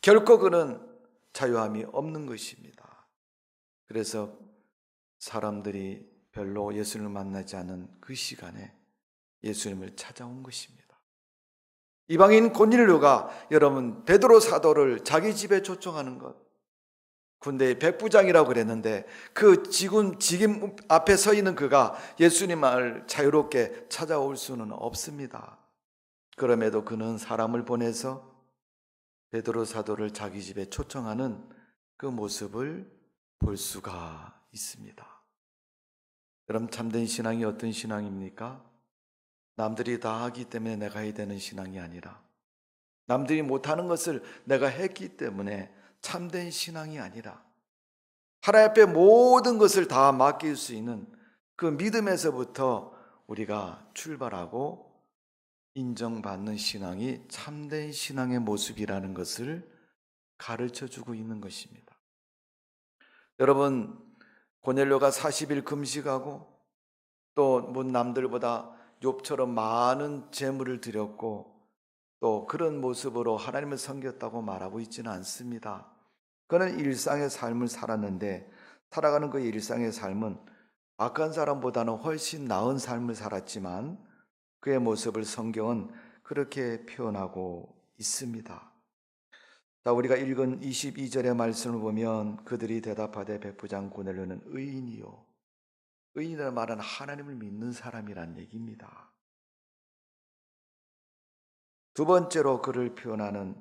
결코 그는 자유함이 없는 것입니다. 그래서 사람들이 별로 예수님을 만나지 않은 그 시간에 예수님을 찾아온 것입니다. 이방인 고넬료가 여러분 베드로 사도를 자기 집에 초청하는 것, 군대의 백부장이라고 그랬는데 그 직임 앞에 서 있는 그가 예수님을 자유롭게 찾아올 수는 없습니다. 그럼에도 그는 사람을 보내서 베드로 사도를 자기 집에 초청하는 그 모습을 볼 수가 있습니다. 그럼 참된 신앙이 어떤 신앙입니까? 남들이 다 하기 때문에 내가 해야 되는 신앙이 아니라 남들이 못하는 것을 내가 했기 때문에 참된 신앙이 아니라 하나님 앞에 모든 것을 다 맡길 수 있는 그 믿음에서부터 우리가 출발하고 인정받는 신앙이 참된 신앙의 모습이라는 것을 가르쳐주고 있는 것입니다. 여러분 고넬료가 40일 금식하고 또 남들보다 욥처럼 많은 재물을 드렸고 또 그런 모습으로 하나님을 섬겼다고 말하고 있지는 않습니다. 그는 일상의 삶을 살았는데 살아가는 그 일상의 삶은 악한 사람보다는 훨씬 나은 삶을 살았지만 그의 모습을 성경은 그렇게 표현하고 있습니다. 자, 우리가 읽은 22절의 말씀을 보면 그들이 대답하되 백부장 고넬료는 의인이요. 의인이라는 말은 하나님을 믿는 사람이란 얘기입니다. 두 번째로 그를 표현하는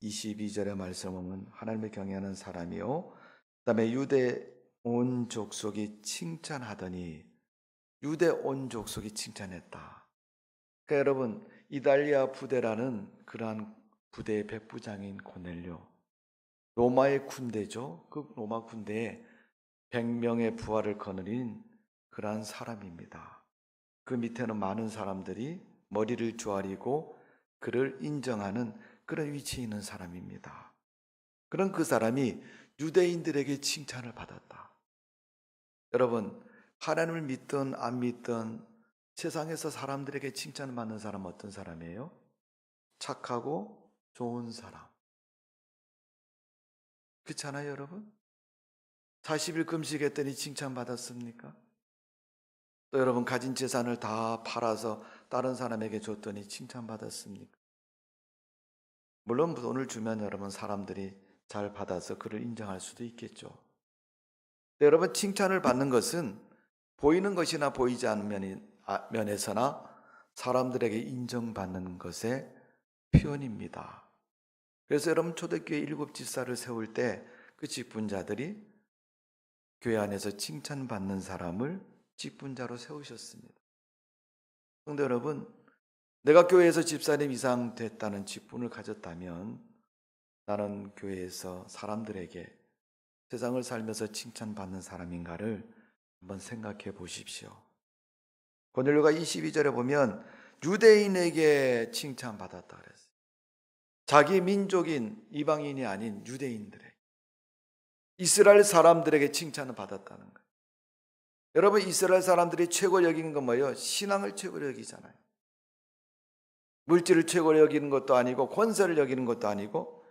22절의 말씀은 하나님을 경외하는 사람이요. 그 다음에 유대 온 족속이 칭찬하더니 유대 온 족속이 칭찬했다. 그러니까 여러분, 이달리아 부대라는 그러한 부대의 백부장인 고넬료, 로마의 군대죠. 그 로마 군대에 100명의 부하를 거느린 그러한 사람입니다. 그 밑에는 많은 사람들이 머리를 조아리고 그를 인정하는 그런 위치에 있는 사람입니다. 그런 그 사람이 유대인들에게 칭찬을 받았다. 여러분, 하나님을 믿든 안 믿든 세상에서 사람들에게 칭찬을 받는 사람은 어떤 사람이에요? 착하고 좋은 사람. 그렇잖아요, 여러분? 40일 금식했더니 칭찬받았습니까? 또 여러분, 가진 재산을 다 팔아서 다른 사람에게 줬더니 칭찬받았습니까? 물론 돈을 주면 여러분, 사람들이 잘 받아서 그를 인정할 수도 있겠죠. 여러분, 칭찬을 받는 것은 보이는 것이나 보이지 않는 면에서나 사람들에게 인정받는 것의 표현입니다. 그래서 여러분, 초대교회 7 집사를 세울 때 그 직분자들이 교회 안에서 칭찬받는 사람을 직분자로 세우셨습니다. 그런데 여러분, 내가 교회에서 집사님 이상 됐다는 직분을 가졌다면 나는 교회에서 사람들에게 세상을 살면서 칭찬받는 사람인가를 한번 생각해 보십시오. 고넬료가 22절에 보면 유대인에게 칭찬받았다 그랬어요. 자기 민족인 이방인이 아닌 유대인들에게, 이스라엘 사람들에게 칭찬을 받았다는 거예요. 여러분, 이스라엘 사람들이 최고 여기는 건 뭐예요? 신앙을 최고 여기잖아요. 물질을 최고 여기는 것도 아니고 권세를 여기는 것도 아니고,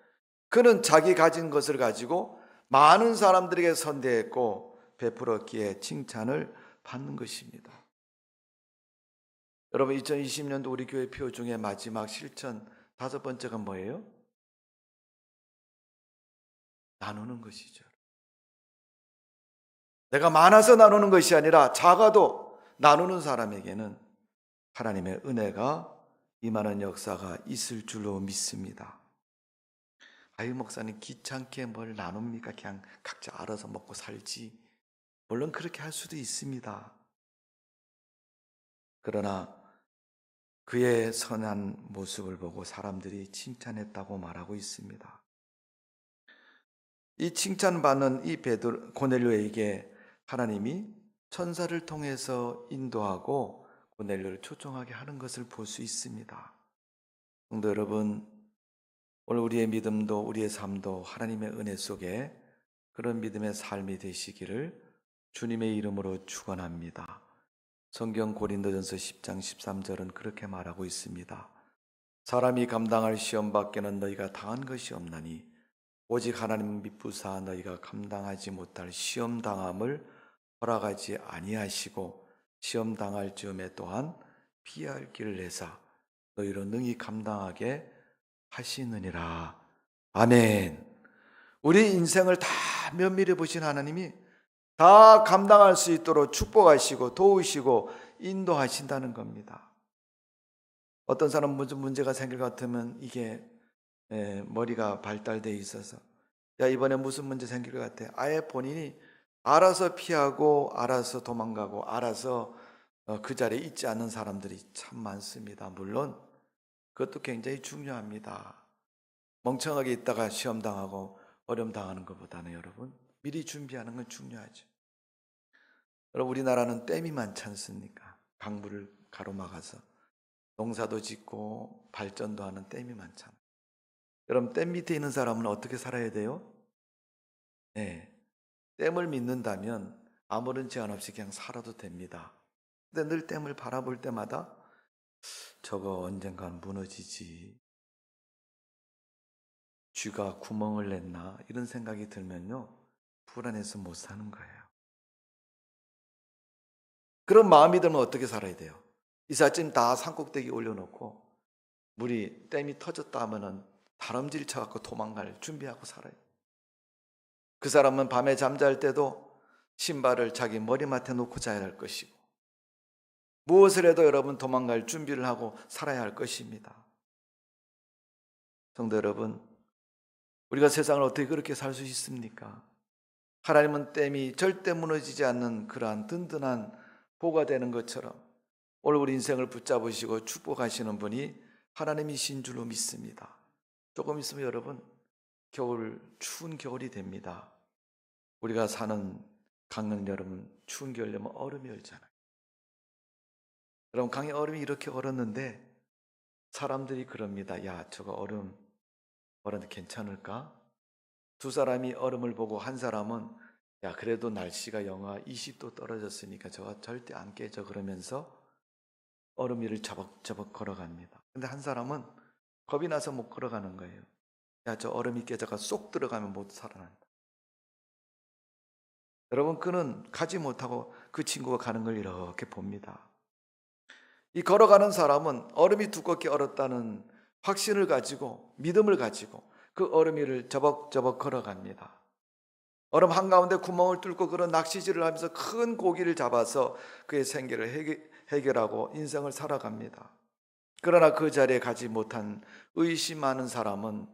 그는 자기 가진 것을 가지고 많은 사람들에게 선대했고 베풀었기에 칭찬을 받는 것입니다. 여러분, 2020년도 우리 교회 표 중에 마지막 실천 5번째가 뭐예요? 나누는 것이죠. 내가 많아서 나누는 것이 아니라 작아도 나누는 사람에게는 하나님의 은혜가 임하는 역사가 있을 줄로 믿습니다. 아유, 목사님 귀찮게 뭘 나눕니까? 그냥 각자 알아서 먹고 살지. 물론 그렇게 할 수도 있습니다. 그러나 그의 선한 모습을 보고 사람들이 칭찬했다고 말하고 있습니다. 이 칭찬받는 이 고넬료에게 하나님이 천사를 통해서 인도하고 고넬료를 초청하게 하는 것을 볼 수 있습니다. 성도 여러분, 오늘 우리의 믿음도 우리의 삶도 하나님의 은혜 속에 그런 믿음의 삶이 되시기를 주님의 이름으로 축원합니다. 성경 고린도전서 10장 13절은 그렇게 말하고 있습니다. 사람이 감당할 시험 밖에는 너희가 당한 것이 없나니 오직 하나님 미쁘사 너희가 감당하지 못할 시험 당함을 허락하지 아니하시고 시험 당할 즈음에 또한 피할 길을 내사 너희로 능히 감당하게 하시느니라. 아멘. 우리 인생을 다 면밀히 보신 하나님이 다 감당할 수 있도록 축복하시고 도우시고 인도하신다는 겁니다. 어떤 사람 무슨 문제가 생길 것 같으면 이게 머리가 발달되어 있어서 야, 이번에 무슨 문제 생길 것 같아. 아예 본인이 알아서 피하고 알아서 도망가고 알아서 그 자리에 있지 않는 사람들이 참 많습니다. 물론 그것도 굉장히 중요합니다. 멍청하게 있다가 시험 당하고 어려움 당하는 것보다는 여러분 미리 준비하는 건 중요하죠. 여러분, 우리나라는 댐이 많지 않습니까? 강물을 가로막아서 농사도 짓고 발전도 하는 댐이 많잖아요. 여러분, 댐 밑에 있는 사람은 어떻게 살아야 돼요? 네, 댐을 믿는다면 아무런 제한 없이 그냥 살아도 됩니다. 근데 늘 댐을 바라볼 때마다 저거 언젠간 무너지지, 쥐가 구멍을 냈나 이런 생각이 들면요 불안해서 못 사는 거예요. 그런 마음이 들면 어떻게 살아야 돼요? 이삿짐 다 산꼭대기 올려놓고 물이 댐이 터졌다 하면은 다람쥐를 쳐갖고 도망갈 준비하고 살아요. 그 사람은 밤에 잠잘 때도 신발을 자기 머리맡에 놓고 자야 할 것이고 무엇을 해도 여러분 도망갈 준비를 하고 살아야 할 것입니다. 성도 여러분, 우리가 세상을 어떻게 그렇게 살 수 있습니까? 하나님은 댐이 절대 무너지지 않는 그러한 든든한 보가 되는 것처럼 오늘 우리 인생을 붙잡으시고 축복하시는 분이 하나님이신 줄로 믿습니다. 조금 있으면 여러분 추운 겨울이 됩니다. 우리가 사는 강릉 여름은 추운 겨울 되면 얼음이 얼잖아요. 여러분 강에 얼음이 이렇게 얼었는데 사람들이 그럽니다. 야, 저거 얼음 괜찮을까? 두 사람이 얼음을 보고 한 사람은 야, 그래도 날씨가 영하 20도 떨어졌으니까 저거 절대 안 깨져 그러면서 얼음 위를 저벅저벅 걸어갑니다. 근데 한 사람은 겁이 나서 못 걸어가는 거예요. 야, 저 얼음이 깨져가 쏙 들어가면 못 살아난다. 여러분 그는 가지 못하고 그 친구가 가는 걸 이렇게 봅니다. 이 걸어가는 사람은 얼음이 두껍게 얼었다는 확신을 가지고 믿음을 가지고 그 얼음 위를 저벅저벅 걸어갑니다. 얼음 한가운데 구멍을 뚫고 그런 낚시질을 하면서 큰 고기를 잡아서 그의 생계를 해결하고 인생을 살아갑니다. 그러나 그 자리에 가지 못한 의심 많은 사람은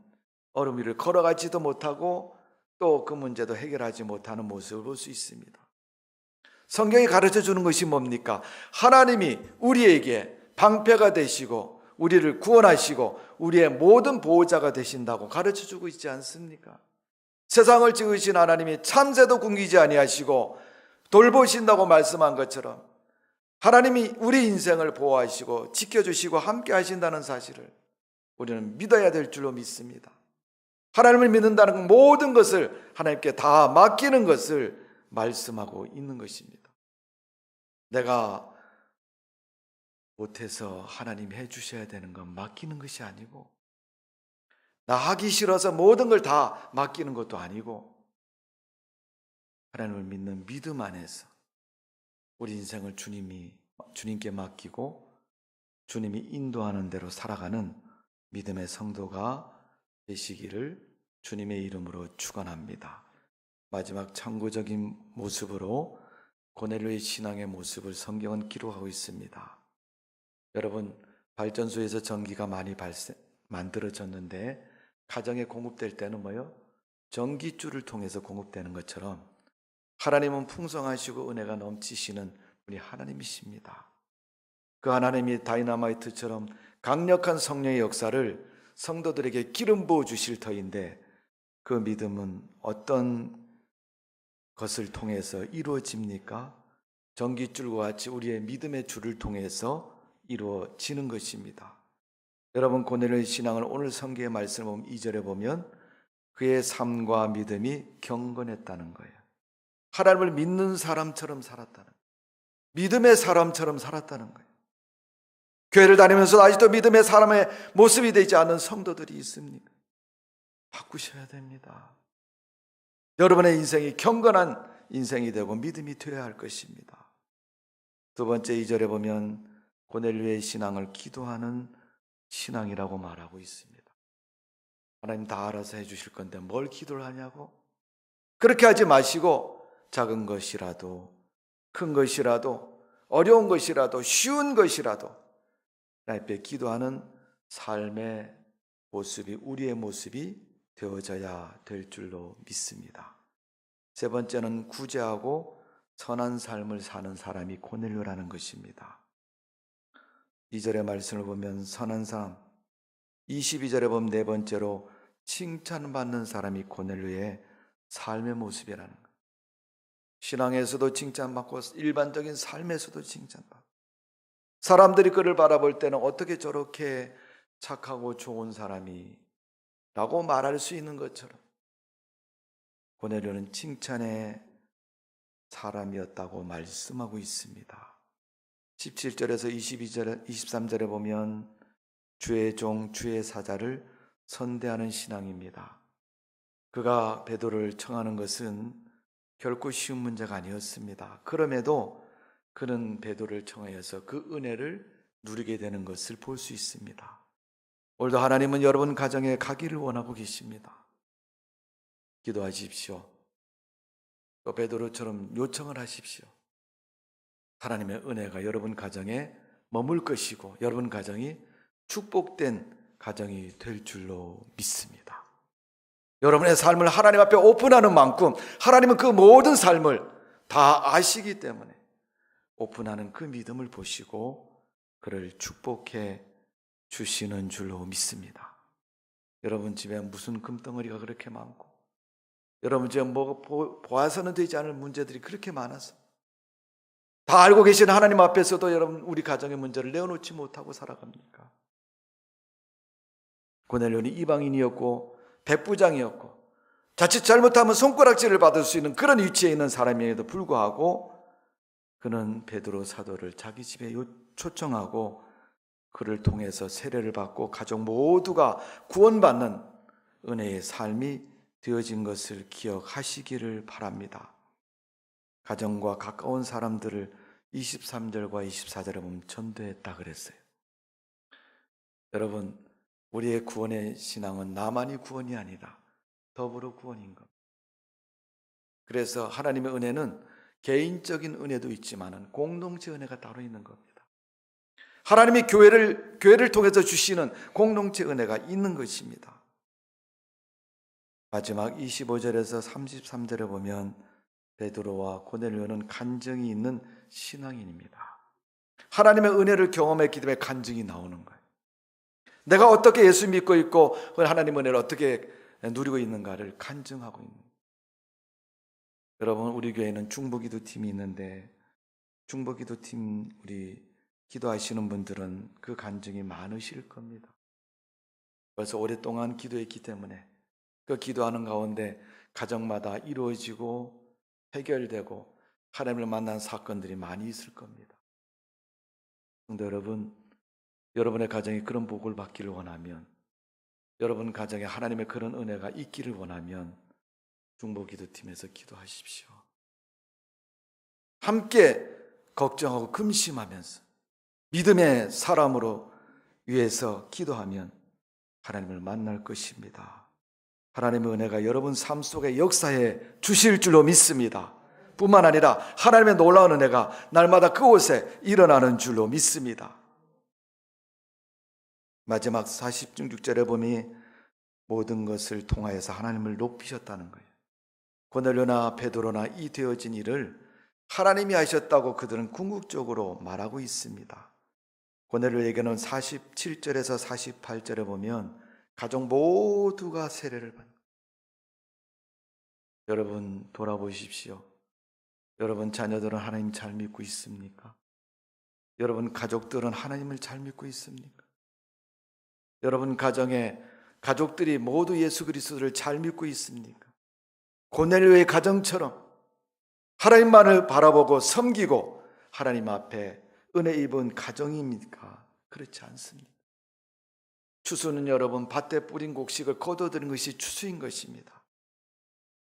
얼음 위를 걸어가지도 못하고 또 그 문제도 해결하지 못하는 모습을 볼 수 있습니다. 성경이 가르쳐 주는 것이 뭡니까? 하나님이 우리에게 방패가 되시고 우리를 구원하시고 우리의 모든 보호자가 되신다고 가르쳐 주고 있지 않습니까? 세상을 지으신 하나님이 참새도 굶기지 아니하시고 돌보신다고 말씀한 것처럼 하나님이 우리 인생을 보호하시고 지켜주시고 함께 하신다는 사실을 우리는 믿어야 될 줄로 믿습니다. 하나님을 믿는다는 모든 것을 하나님께 다 맡기는 것을 말씀하고 있는 것입니다. 내가 못해서 하나님이 해주셔야 되는 건 맡기는 것이 아니고 나 하기 싫어서 모든 걸 다 맡기는 것도 아니고 하나님을 믿는 믿음 안에서 우리 인생을 주님께 맡기고 주님이 인도하는 대로 살아가는 믿음의 성도가 되시기를 주님의 이름으로 축원합니다. 마지막 참고적인 모습으로 고넬료의 신앙의 모습을 성경은 기록하고 있습니다. 여러분 발전소에서 전기가 많이 만들어졌는데 가정에 공급될 때는 전기줄을 통해서 공급되는 것처럼 하나님은 풍성하시고 은혜가 넘치시는 분이 하나님이십니다. 그 하나님이 다이너마이트처럼 강력한 성령의 역사를 성도들에게 기름 부어 주실 터인데 그 믿음은 어떤 것을 통해서 이루어집니까? 전기줄과 같이 우리의 믿음의 줄을 통해서 이루어지는 것입니다. 여러분 고넬료의 신앙을 오늘 성경의 말씀을 보면 2절에 보면 그의 삶과 믿음이 경건했다는 거예요. 하나님을 믿는 사람처럼 살았다는 거예요. 믿음의 사람처럼 살았다는 거예요. 교회를 다니면서 아직도 믿음의 사람의 모습이 되지 않은 성도들이 있습니까? 바꾸셔야 됩니다. 여러분의 인생이 경건한 인생이 되고 믿음이 되어야 할 것입니다. 두 번째 2절에 보면 고넬료의 신앙을 기도하는 신앙이라고 말하고 있습니다. 하나님 다 알아서 해주실 건데 뭘 기도를 하냐고? 그렇게 하지 마시고 작은 것이라도 큰 것이라도 어려운 것이라도 쉬운 것이라도 하나님 앞에 기도하는 삶의 모습이 우리의 모습이 되어져야 될 줄로 믿습니다. 세 번째는 구제하고 선한 삶을 사는 사람이 고넬료라는 것입니다. 2절의 말씀을 보면 선한 사람, 22절에 보면 네 번째로 칭찬받는 사람이 고넬료의 삶의 모습이라는 거예요. 신앙에서도 칭찬받고 일반적인 삶에서도 칭찬받고 사람들이 그를 바라볼 때는 어떻게 저렇게 착하고 좋은 사람이 라고 말할 수 있는 것처럼 고넬료는 칭찬의 사람이었다고 말씀하고 있습니다. 17절에서 23절에 보면 주의 종 주의 사자를 선대하는 신앙입니다. 그가 베드로를 청하는 것은 결코 쉬운 문제가 아니었습니다. 그럼에도 그는 베드로를 청하여서 그 은혜를 누리게 되는 것을 볼 수 있습니다. 오늘도 하나님은 여러분 가정에 가기를 원하고 계십니다. 기도하십시오. 또 베드로처럼 요청을 하십시오. 하나님의 은혜가 여러분 가정에 머물 것이고 여러분 가정이 축복된 가정이 될 줄로 믿습니다. 여러분의 삶을 하나님 앞에 오픈하는 만큼 하나님은 그 모든 삶을 다 아시기 때문에 오픈하는 그 믿음을 보시고 그를 축복해 주시는 줄로 믿습니다. 여러분 집에 무슨 금덩어리가 그렇게 많고, 여러분 집에 뭐 보아서는 되지 않을 문제들이 그렇게 많아서 다 알고 계신 하나님 앞에서도 여러분 우리 가정의 문제를 내어놓지 못하고 살아갑니까? 고넬료는 이방인이었고 백부장이었고 자칫 잘못하면 손가락질을 받을 수 있는 그런 위치에 있는 사람임에도 불구하고 그는 베드로 사도를 자기 집에 초청하고 그를 통해서 세례를 받고 가족 모두가 구원받는 은혜의 삶이 되어진 것을 기억하시기를 바랍니다. 가정과 가까운 사람들을 23절과 24절에 보면 전도했다 그랬어요. 여러분, 우리의 구원의 신앙은 나만이 구원이 아니라 더불어 구원인 겁니다. 그래서 하나님의 은혜는 개인적인 은혜도 있지만 공동체 은혜가 따로 있는 겁니다. 하나님이 교회를 통해서 주시는 공동체 은혜가 있는 것입니다. 마지막 25절에서 33절에 보면 베드로와 고넬료는 간증이 있는 신앙인입니다. 하나님의 은혜를 경험했기 때문에 간증이 나오는 거예요. 내가 어떻게 예수 믿고 있고 하나님의 은혜를 어떻게 누리고 있는가를 간증하고 있는 거예요. 여러분, 우리 교회는 중보기도팀이 있는데 중보기도팀 우리 기도하시는 분들은 그 간증이 많으실 겁니다. 벌써 오랫동안 기도했기 때문에 그 기도하는 가운데 가정마다 이루어지고 해결되고 하나님을 만난 사건들이 많이 있을 겁니다. 그런데 여러분, 여러분의 가정이 그런 복을 받기를 원하면, 여러분 가정에 하나님의 그런 은혜가 있기를 원하면 중보기도팀에서 기도하십시오. 함께 걱정하고 금심하면서 믿음의 사람으로 위해서 기도하면 하나님을 만날 것입니다. 하나님의 은혜가 여러분 삶 속에 역사해 주실 줄로 믿습니다. 뿐만 아니라 하나님의 놀라운 은혜가 날마다 그곳에 일어나는 줄로 믿습니다. 마지막 46절에 보면 모든 것을 통하여서 하나님을 높이셨다는 거예요. 고넬료나 베드로나 이 되어진 일을 하나님이 하셨다고 그들은 궁극적으로 말하고 있습니다. 고넬료에게는 47절에서 48절에 보면 가족 모두가 세례를 받는 거예요. 여러분 돌아보십시오. 여러분 자녀들은 하나님 잘 믿고 있습니까? 여러분 가족들은 하나님을 잘 믿고 있습니까? 여러분 가정에 가족들이 모두 예수 그리스도를 잘 믿고 있습니까? 고넬료의 가정처럼 하나님만을 바라보고 섬기고 하나님 앞에 은혜 입은 가정입니까? 그렇지 않습니다. 추수는 여러분 밭에 뿌린 곡식을 거둬들인 것이 추수인 것입니다.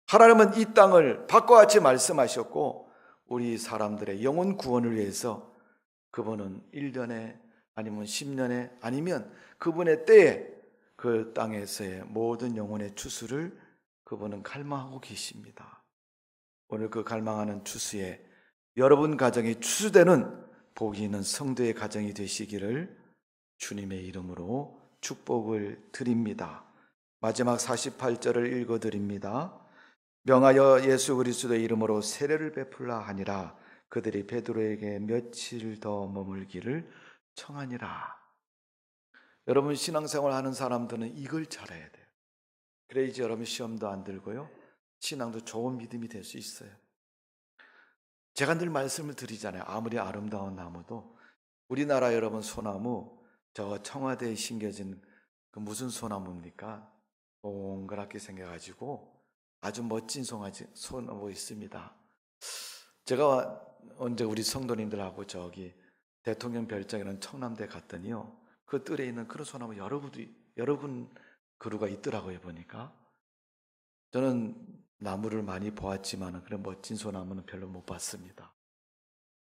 하나님은 이 땅을 밭과 같이 말씀하셨고 우리 사람들의 영혼 구원을 위해서 그분은 1년에 아니면 10년에 아니면 그분의 때에 그 땅에서의 모든 영혼의 추수를 그분은 갈망하고 계십니다. 오늘 그 갈망하는 추수에 여러분 가정이 추수되는 복이 있는 성도의 가정이 되시기를 주님의 이름으로 축복을 드립니다. 마지막 48절을 읽어드립니다. 명하여 예수 그리스도의 이름으로 세례를 베풀라 하니라. 그들이 베드로에게 며칠 더 머물기를 청하니라. 여러분 신앙생활 하는 사람들은 이걸 잘해야 돼요. 그래야지 여러분 시험도 안 들고요, 신앙도 좋은 믿음이 될 수 있어요. 제가 늘 말씀을 드리잖아요. 아무리 아름다운 나무도 우리나라 여러분 소나무, 저 청와대에 심겨진 그 무슨 소나무입니까? 동그랗게 생겨가지고 아주 멋진 소나무 있습니다. 제가 언제 우리 성도님들하고 저기 대통령 별장이라는 청남대 갔더니요, 그 뜰에 있는 그런 소나무 여러 군 그루가 있더라고요. 보니까 저는 나무를 많이 보았지만 그런 멋진 소나무는 별로 못 봤습니다.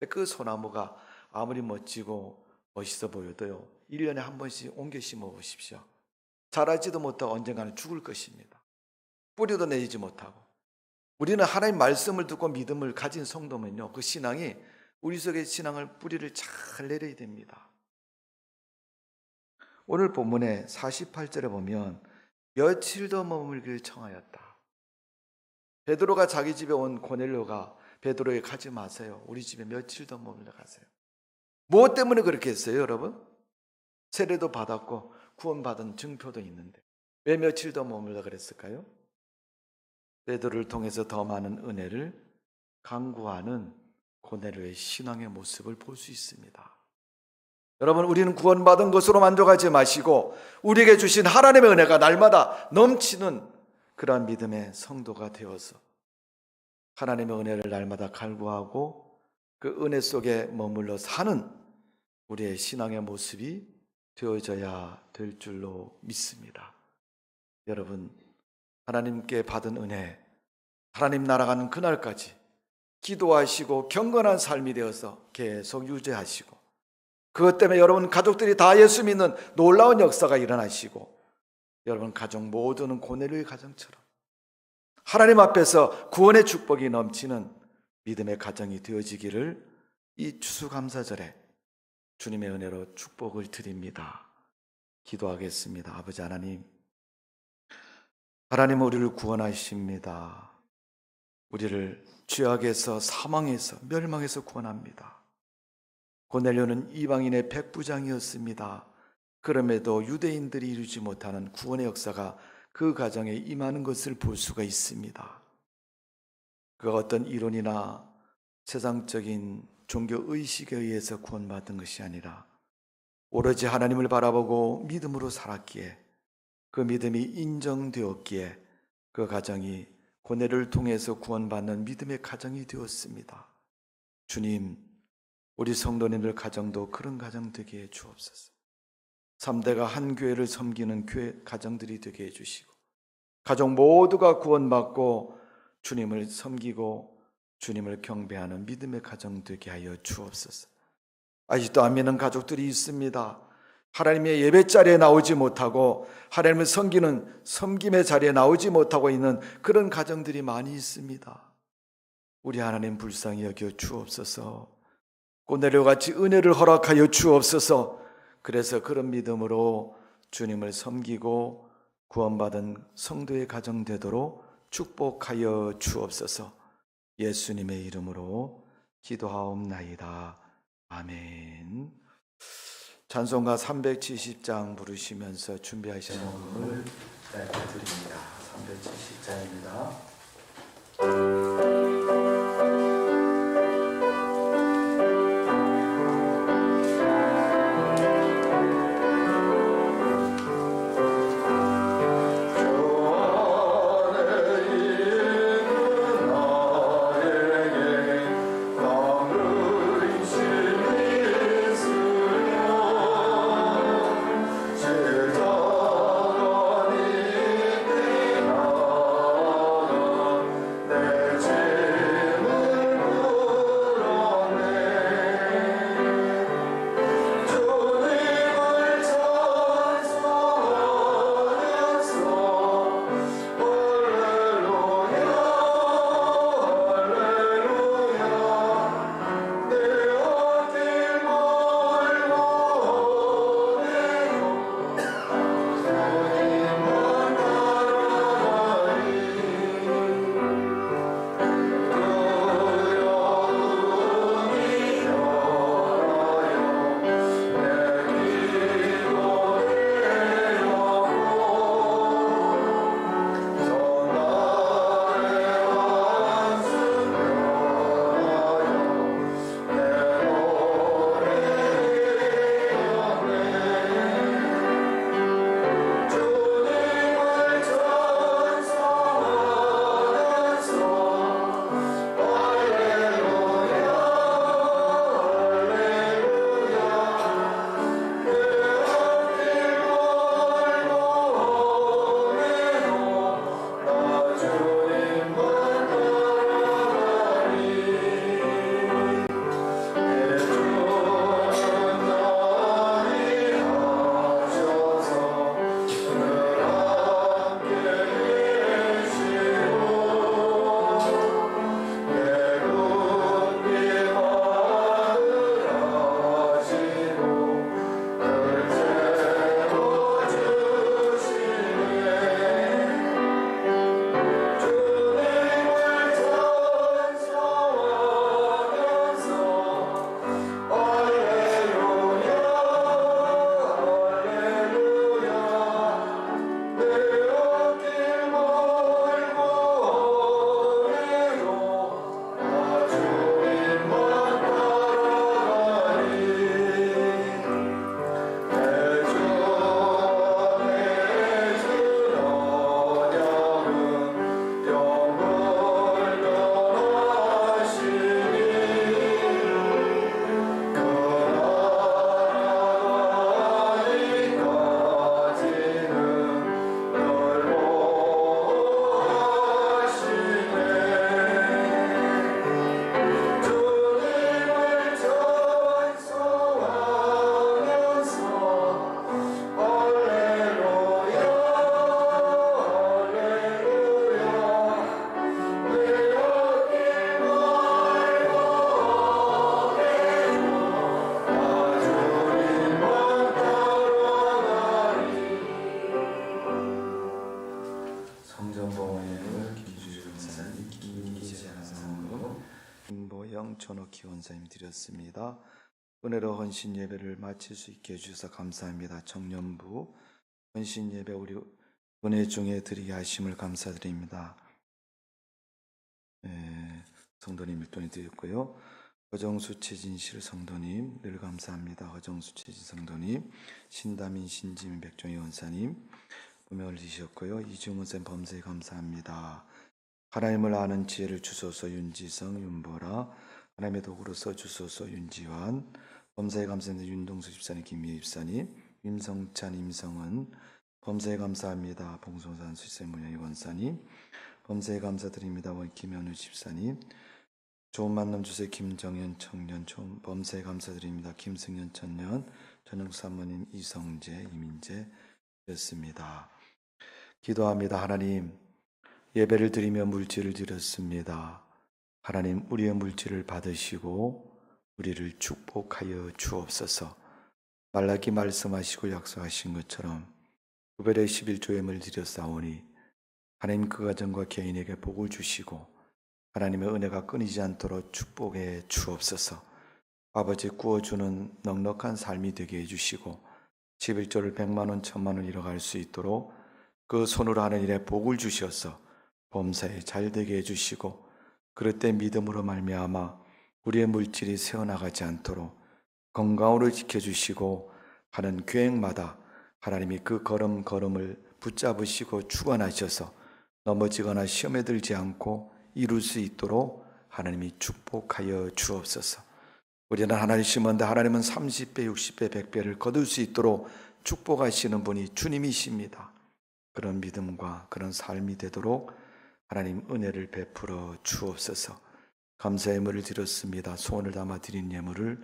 그 소나무가 아무리 멋지고 멋있어 보여도요, 1년에 한 번씩 옮겨 심어 보십시오. 자라지도 못하고 언젠가는 죽을 것입니다. 뿌리도 내리지 못하고. 우리는 하나님 말씀을 듣고 믿음을 가진 성도면요, 그 신앙이 우리 속의 신앙을 뿌리를 잘 내려야 됩니다. 오늘 본문의 48절에 보면 며칠 더 머물기를 청하였다. 베드로가 자기 집에 온 고넬료가 베드로에게 가지 마세요. 우리 집에 며칠 더 머물러 가세요. 무엇 때문에 그렇게 했어요, 여러분? 세례도 받았고 구원받은 증표도 있는데 왜 며칠 더 머물러 그랬을까요? 베드로를 통해서 더 많은 은혜를 강구하는 고넬료의 신앙의 모습을 볼 수 있습니다. 여러분, 우리는 구원받은 것으로 만족하지 마시고 우리에게 주신 하나님의 은혜가 날마다 넘치는 그러한 믿음의 성도가 되어서 하나님의 은혜를 날마다 갈구하고 그 은혜 속에 머물러 사는 우리의 신앙의 모습이 되어져야 될 줄로 믿습니다. 여러분, 하나님께 받은 은혜, 하나님 날아가는 그날까지 기도하시고 경건한 삶이 되어서 계속 유지하시고 그것 때문에 여러분 가족들이 다 예수 믿는 놀라운 역사가 일어나시고 여러분 가족 모두는 고넬료의 가정처럼 하나님 앞에서 구원의 축복이 넘치는 믿음의 가정이 되어지기를 이 추수감사절에 주님의 은혜로 축복을 드립니다. 기도하겠습니다. 아버지 하나님, 하나님은 우리를 구원하십니다. 우리를 죄악에서 사망에서 멸망에서 구원합니다. 고넬료는 이방인의 백부장이었습니다. 그럼에도 유대인들이 이루지 못하는 구원의 역사가 그 가정에 임하는 것을 볼 수가 있습니다. 그가 어떤 이론이나 세상적인 종교 의식에 의해서 구원받은 것이 아니라 오로지 하나님을 바라보고 믿음으로 살았기에 그 믿음이 인정되었기에 그 가정이 고넬료를 통해서 구원받는 믿음의 가정이 되었습니다. 주님, 우리 성도님들 가정도 그런 가정 되게 해 주옵소서. 3대가 한 교회를 섬기는 교회 가정들이 되게 해주시고 가족 모두가 구원받고 주님을 섬기고 주님을 경배하는 믿음의 가정 되게 하여 주옵소서. 아직도 안 믿는 가족들이 있습니다. 하나님의 예배 자리에 나오지 못하고 하나님을 섬기는 섬김의 자리에 나오지 못하고 있는 그런 가정들이 많이 있습니다. 우리 하나님 불쌍히 여겨 주옵소서. 고넬료같이 은혜를 허락하여 주옵소서. 그래서 그런 믿음으로 주님을 섬기고 구원받은 성도의 가정 되도록 축복하여 주옵소서. 예수님의 이름으로 기도하옵나이다. 아멘. 찬송가 370장 부르시면서 준비하신 음을 드립니다. 370장입니다. 내 정천옥희 원사님 드렸습니다. 은혜로 헌신 예배를 마칠 수 있게 해주셔서 감사합니다. 청년부 헌신 예배 우리 은혜 중에 드리게 하심을 감사드립니다. 성도님 일돈이 드렸고요. 허정수 최진실 성도님 늘 감사합니다. 허정수 최진 성도님, 신다민 신지민 백종희 원사님 부명을 주셨고요. 이중훈 쌤 범사에 감사합니다. 하나님을 아는 지혜를 주소서 윤지성 윤보라, 하나님의 도구로 써주소서 윤지환, 범사에 감사합니다. 윤동수 집사님, 김미애 집사님, 임성찬 임성은 범사에 감사합니다. 봉송산 수세 문영희 원사님 범사에 감사드립니다. 김현우 집사님, 좋은 만남 주세요. 김정현 청년 범사에 감사드립니다. 김승현 청년, 전영수 사모님, 이성재, 이민재 였습니다. 기도합니다. 하나님, 예배를 드리며 물질을 드렸습니다. 하나님, 우리의 물질을 받으시고 우리를 축복하여 주옵소서. 말라기 말씀하시고 약속하신 것처럼 구별의 11조임을 드렸사오니 하나님 그 가정과 개인에게 복을 주시고 하나님의 은혜가 끊이지 않도록 축복해 주옵소서. 아버지, 구워주는 넉넉한 삶이 되게 해주시고 11조를 100만원 1000만원 잃어갈 수 있도록 그 손으로 하는 일에 복을 주셔서 범사에 잘 되게 해주시고 그럴 때 믿음으로 말미암아 우리의 물질이 새어나가지 않도록 건강으로 지켜주시고 하는 계획마다 하나님이 그 걸음걸음을 붙잡으시고 주관하셔서 넘어지거나 시험에 들지 않고 이룰 수 있도록 하나님이 축복하여 주옵소서. 우리는 하나님 심었는데 하나님은 30배, 60배, 100배를 거둘 수 있도록 축복하시는 분이 주님이십니다. 그런 믿음과 그런 삶이 되도록 하나님 은혜를 베풀어 주옵소서. 감사의 예물을 드렸습니다. 소원을 담아 드린 예물을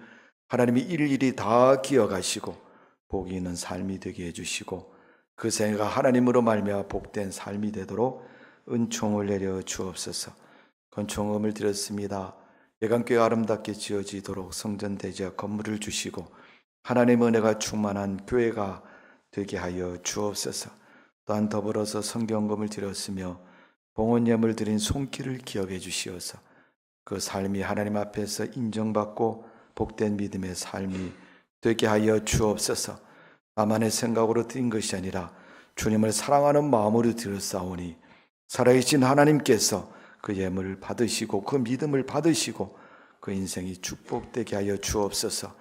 하나님이 일일이 다 기억하시고 복이 있는 삶이 되게 해주시고 그 생애가 하나님으로 말미암아 복된 삶이 되도록 은총을 내려 주옵소서. 건총음을 드렸습니다. 예강교회 아름답게 지어지도록 성전 대지와 건물을 주시고 하나님의 은혜가 충만한 교회가 되게 하여 주옵소서. 또한 더불어서 성경금을 드렸으며 봉헌 예물 드린 손길을 기억해 주시어서 그 삶이 하나님 앞에서 인정받고 복된 믿음의 삶이 되게 하여 주옵소서. 나만의 생각으로 드린 것이 아니라 주님을 사랑하는 마음으로 드렸사오니 살아계신 하나님께서 그 예물을 받으시고 그 믿음을 받으시고 그 인생이 축복되게 하여 주옵소서.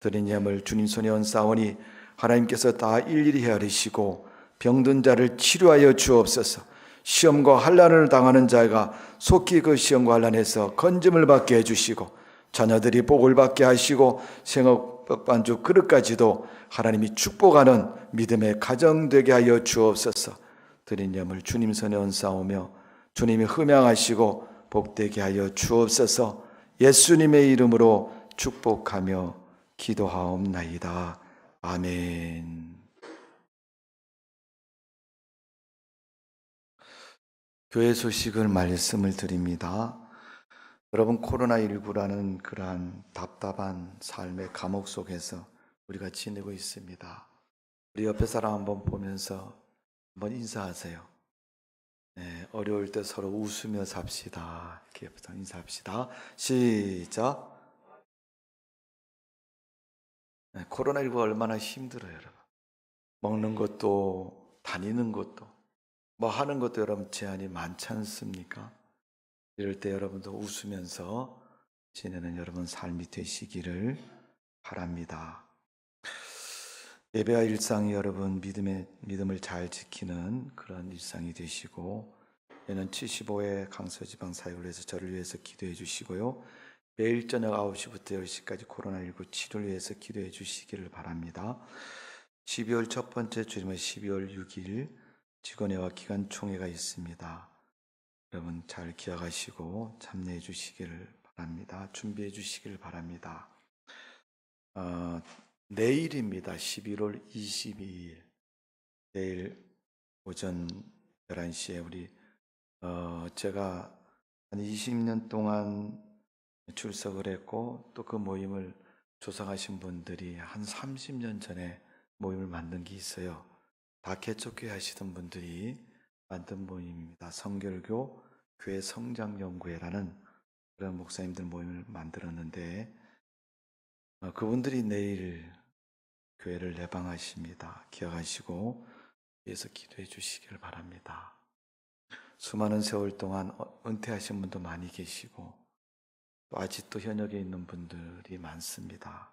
드린 예물 주님 손에 얹사오니 하나님께서 다 일일이 헤아리시고 병든 자를 치료하여 주옵소서. 시험과 환난을 당하는 자가 속히 그 시험과 환난에서 건짐을 받게 해주시고 자녀들이 복을 받게 하시고 생업 반죽 그릇까지도 하나님이 축복하는 믿음의 가정 되게 하여 주옵소서. 드린 예물 주님 손에 얹사오며 주님이 흠양하시고 복되게 하여 주옵소서. 예수님의 이름으로 축복하며 기도하옵나이다. 아멘. 교회 소식을 말씀을 드립니다. 여러분, 코로나19라는 그러한 답답한 삶의 감옥 속에서 우리가 지내고 있습니다. 우리 옆에 사람 한번 보면서 한번 인사하세요. 네, 어려울 때 서로 웃으며 삽시다. 이렇게 옆에서 인사합시다. 시작. 네, 코로나19가 얼마나 힘들어요, 여러분. 먹는 것도 다니는 것도 뭐 하는 것도 여러분 제한이 많지 않습니까? 이럴 때 여러분도 웃으면서 지내는 여러분 삶이 되시기를 바랍니다. 예배와 일상이 여러분 믿음을 잘 지키는 그런 일상이 되시고, 얘는 75회 강서지방 사역을 위해서 저를 위해서 기도해 주시고요. 매일 저녁 9시부터 10시까지 코로나19 치료를 위해서 기도해 주시기를 바랍니다. 12월 첫 번째 주일은 12월 6일 직원회와 기관총회가 있습니다. 여러분 잘 기억하시고 참여해 주시기를 바랍니다. 준비해 주시기를 바랍니다. 내일입니다. 11월 22일 내일 오전 11시에 우리 제가 한 20년 동안 출석을 했고 또 그 모임을 조성하신 분들이 한 30년 전에 모임을 만든 게 있어요. 다 개척교회 하시던 분들이 만든 모임입니다. 성결교 교회 성장연구회라는 그런 목사님들 모임을 만들었는데 그분들이 내일 교회를 내방하십니다. 기억하시고 위해서 기도해 주시길 바랍니다. 수많은 세월 동안 은퇴하신 분도 많이 계시고 또 아직도 현역에 있는 분들이 많습니다.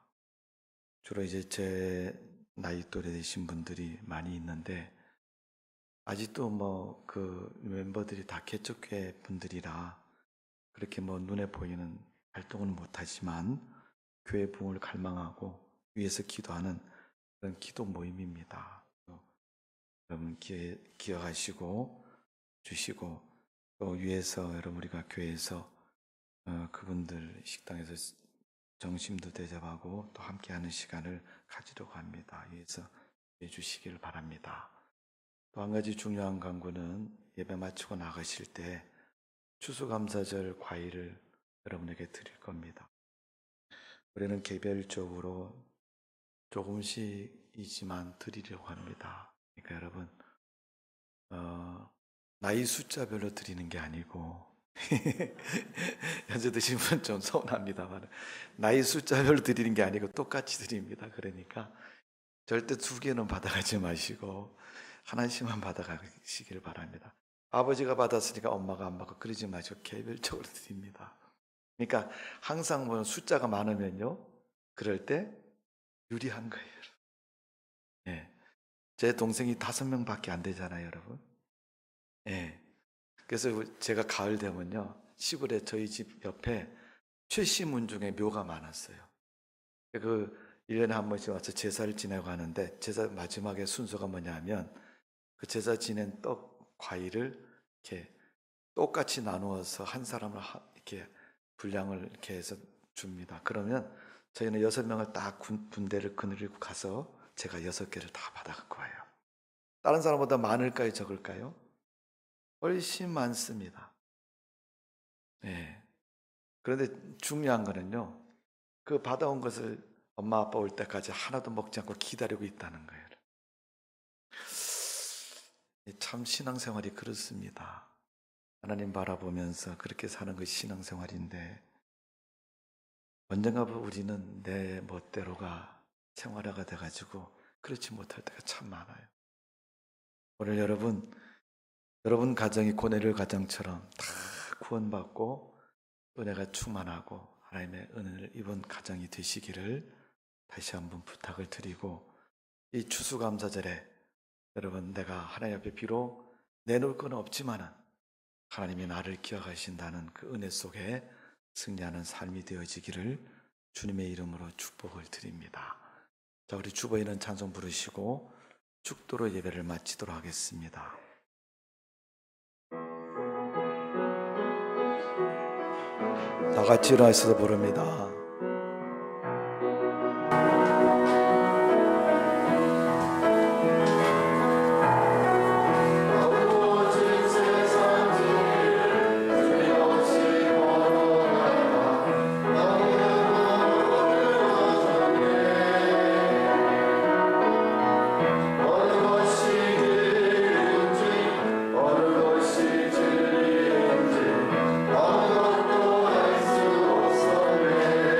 주로 이제 제 나이 또래 되신 분들이 많이 있는데 아직도 뭐 그 멤버들이 다 개척교회 분들이라 그렇게 뭐 눈에 보이는 활동은 못하지만 교회 부흥을 갈망하고 위해서 기도하는 그런 기도 모임입니다. 여러분 기억하시고 주시고 또 위에서 여러분 우리가 교회에서 그분들 식당에서 점심도 대접하고 또 함께하는 시간을 가지려고 합니다. 위해서 해주시기를 바랍니다. 또 한 가지 중요한 간구는 예배 마치고 나가실 때 추수감사절 과일을 여러분에게 드릴 겁니다. 우리는 개별적으로 조금씩이지만 드리려고 합니다. 그러니까 여러분 나이 숫자별로 드리는 게 아니고 현재 드신 분 좀 서운합니다만 나이 숫자별로 드리는 게 아니고 똑같이 드립니다. 그러니까 절대 두 개는 받아가지 마시고 하나씩만 받아가시길 바랍니다. 아버지가 받았으니까 엄마가 안 받고 그러지 마시고 개별적으로 드립니다. 그러니까 항상 뭐 숫자가 많으면요 그럴 때 유리한 거예요. 예. 제 동생이 5명밖에 안 되잖아요, 여러분. 예. 그래서 제가 가을 되면요 시골에 저희 집 옆에 최씨문중에 묘가 많았어요. 그 1년에 한 번씩 와서 제사를 지내고 하는데 제사 마지막에 순서가 뭐냐면 그 제사 지낸 떡 과일을 이렇게 똑같이 나누어서 한 사람을 이렇게 분량을 이렇게 해서 줍니다. 그러면 저희는 6명을 딱 군대를 거느리고 가서 제가 6개를 다 받아갖고 와요. 다른 사람보다 많을까요, 적을까요? 훨씬 많습니다. 네. 그런데 중요한 거는요, 그 받아온 것을 엄마 아빠 올 때까지 하나도 먹지 않고 기다리고 있다는 거예요. 참 신앙생활이 그렇습니다. 하나님 바라보면서 그렇게 사는 것이 신앙생활인데 언젠가 우리는 내 멋대로가 생활화가 돼가지고 그렇지 못할 때가 참 많아요. 오늘 여러분 가정이 고넬 가정처럼 다 구원받고 또 내가 충만하고 하나님의 은혜를 입은 가정이 되시기를 다시 한번 부탁을 드리고 이 추수감사절에 여러분 내가 하나님 앞에 비록 내놓을 건 없지만은 하나님이 나를 기억하신다는 그 은혜 속에 승리하는 삶이 되어지기를 주님의 이름으로 축복을 드립니다. 자, 우리 주보이는 찬송 부르시고 축도로 예배를 마치도록 하겠습니다. 다 같이 일어나서 부릅니다. 어느 것이 진리인지 어느 것도 알 수 없었네.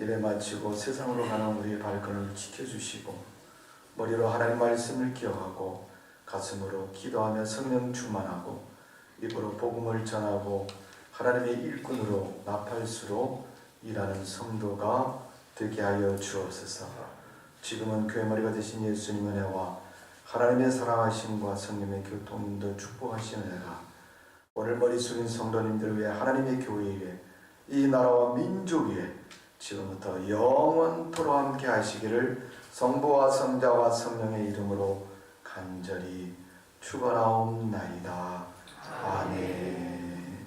예배 마치고 세상으로 가는 우리의 발걸음을 지켜주시고 머리로 하나님 말씀을 기억하고 가슴으로 기도하며 성령 충만하고 입으로 복음을 전하고 하나님의 일꾼으로 나팔수로 일하는 성도가 되게 하여 주옵소서. 지금은 교회 머리가 되신 예수님 은혜와 하나님의 사랑하심과 성령의 교통도 축복하시는 은혜가 오늘 머리 숙인 성도님들 위해 하나님의 교회 위해 이 나라와 민족 위해 지금부터 영원토록 함께 하시기를 성부와 성자와 성령의 이름으로 간절히 축원하옵나이다. 아멘.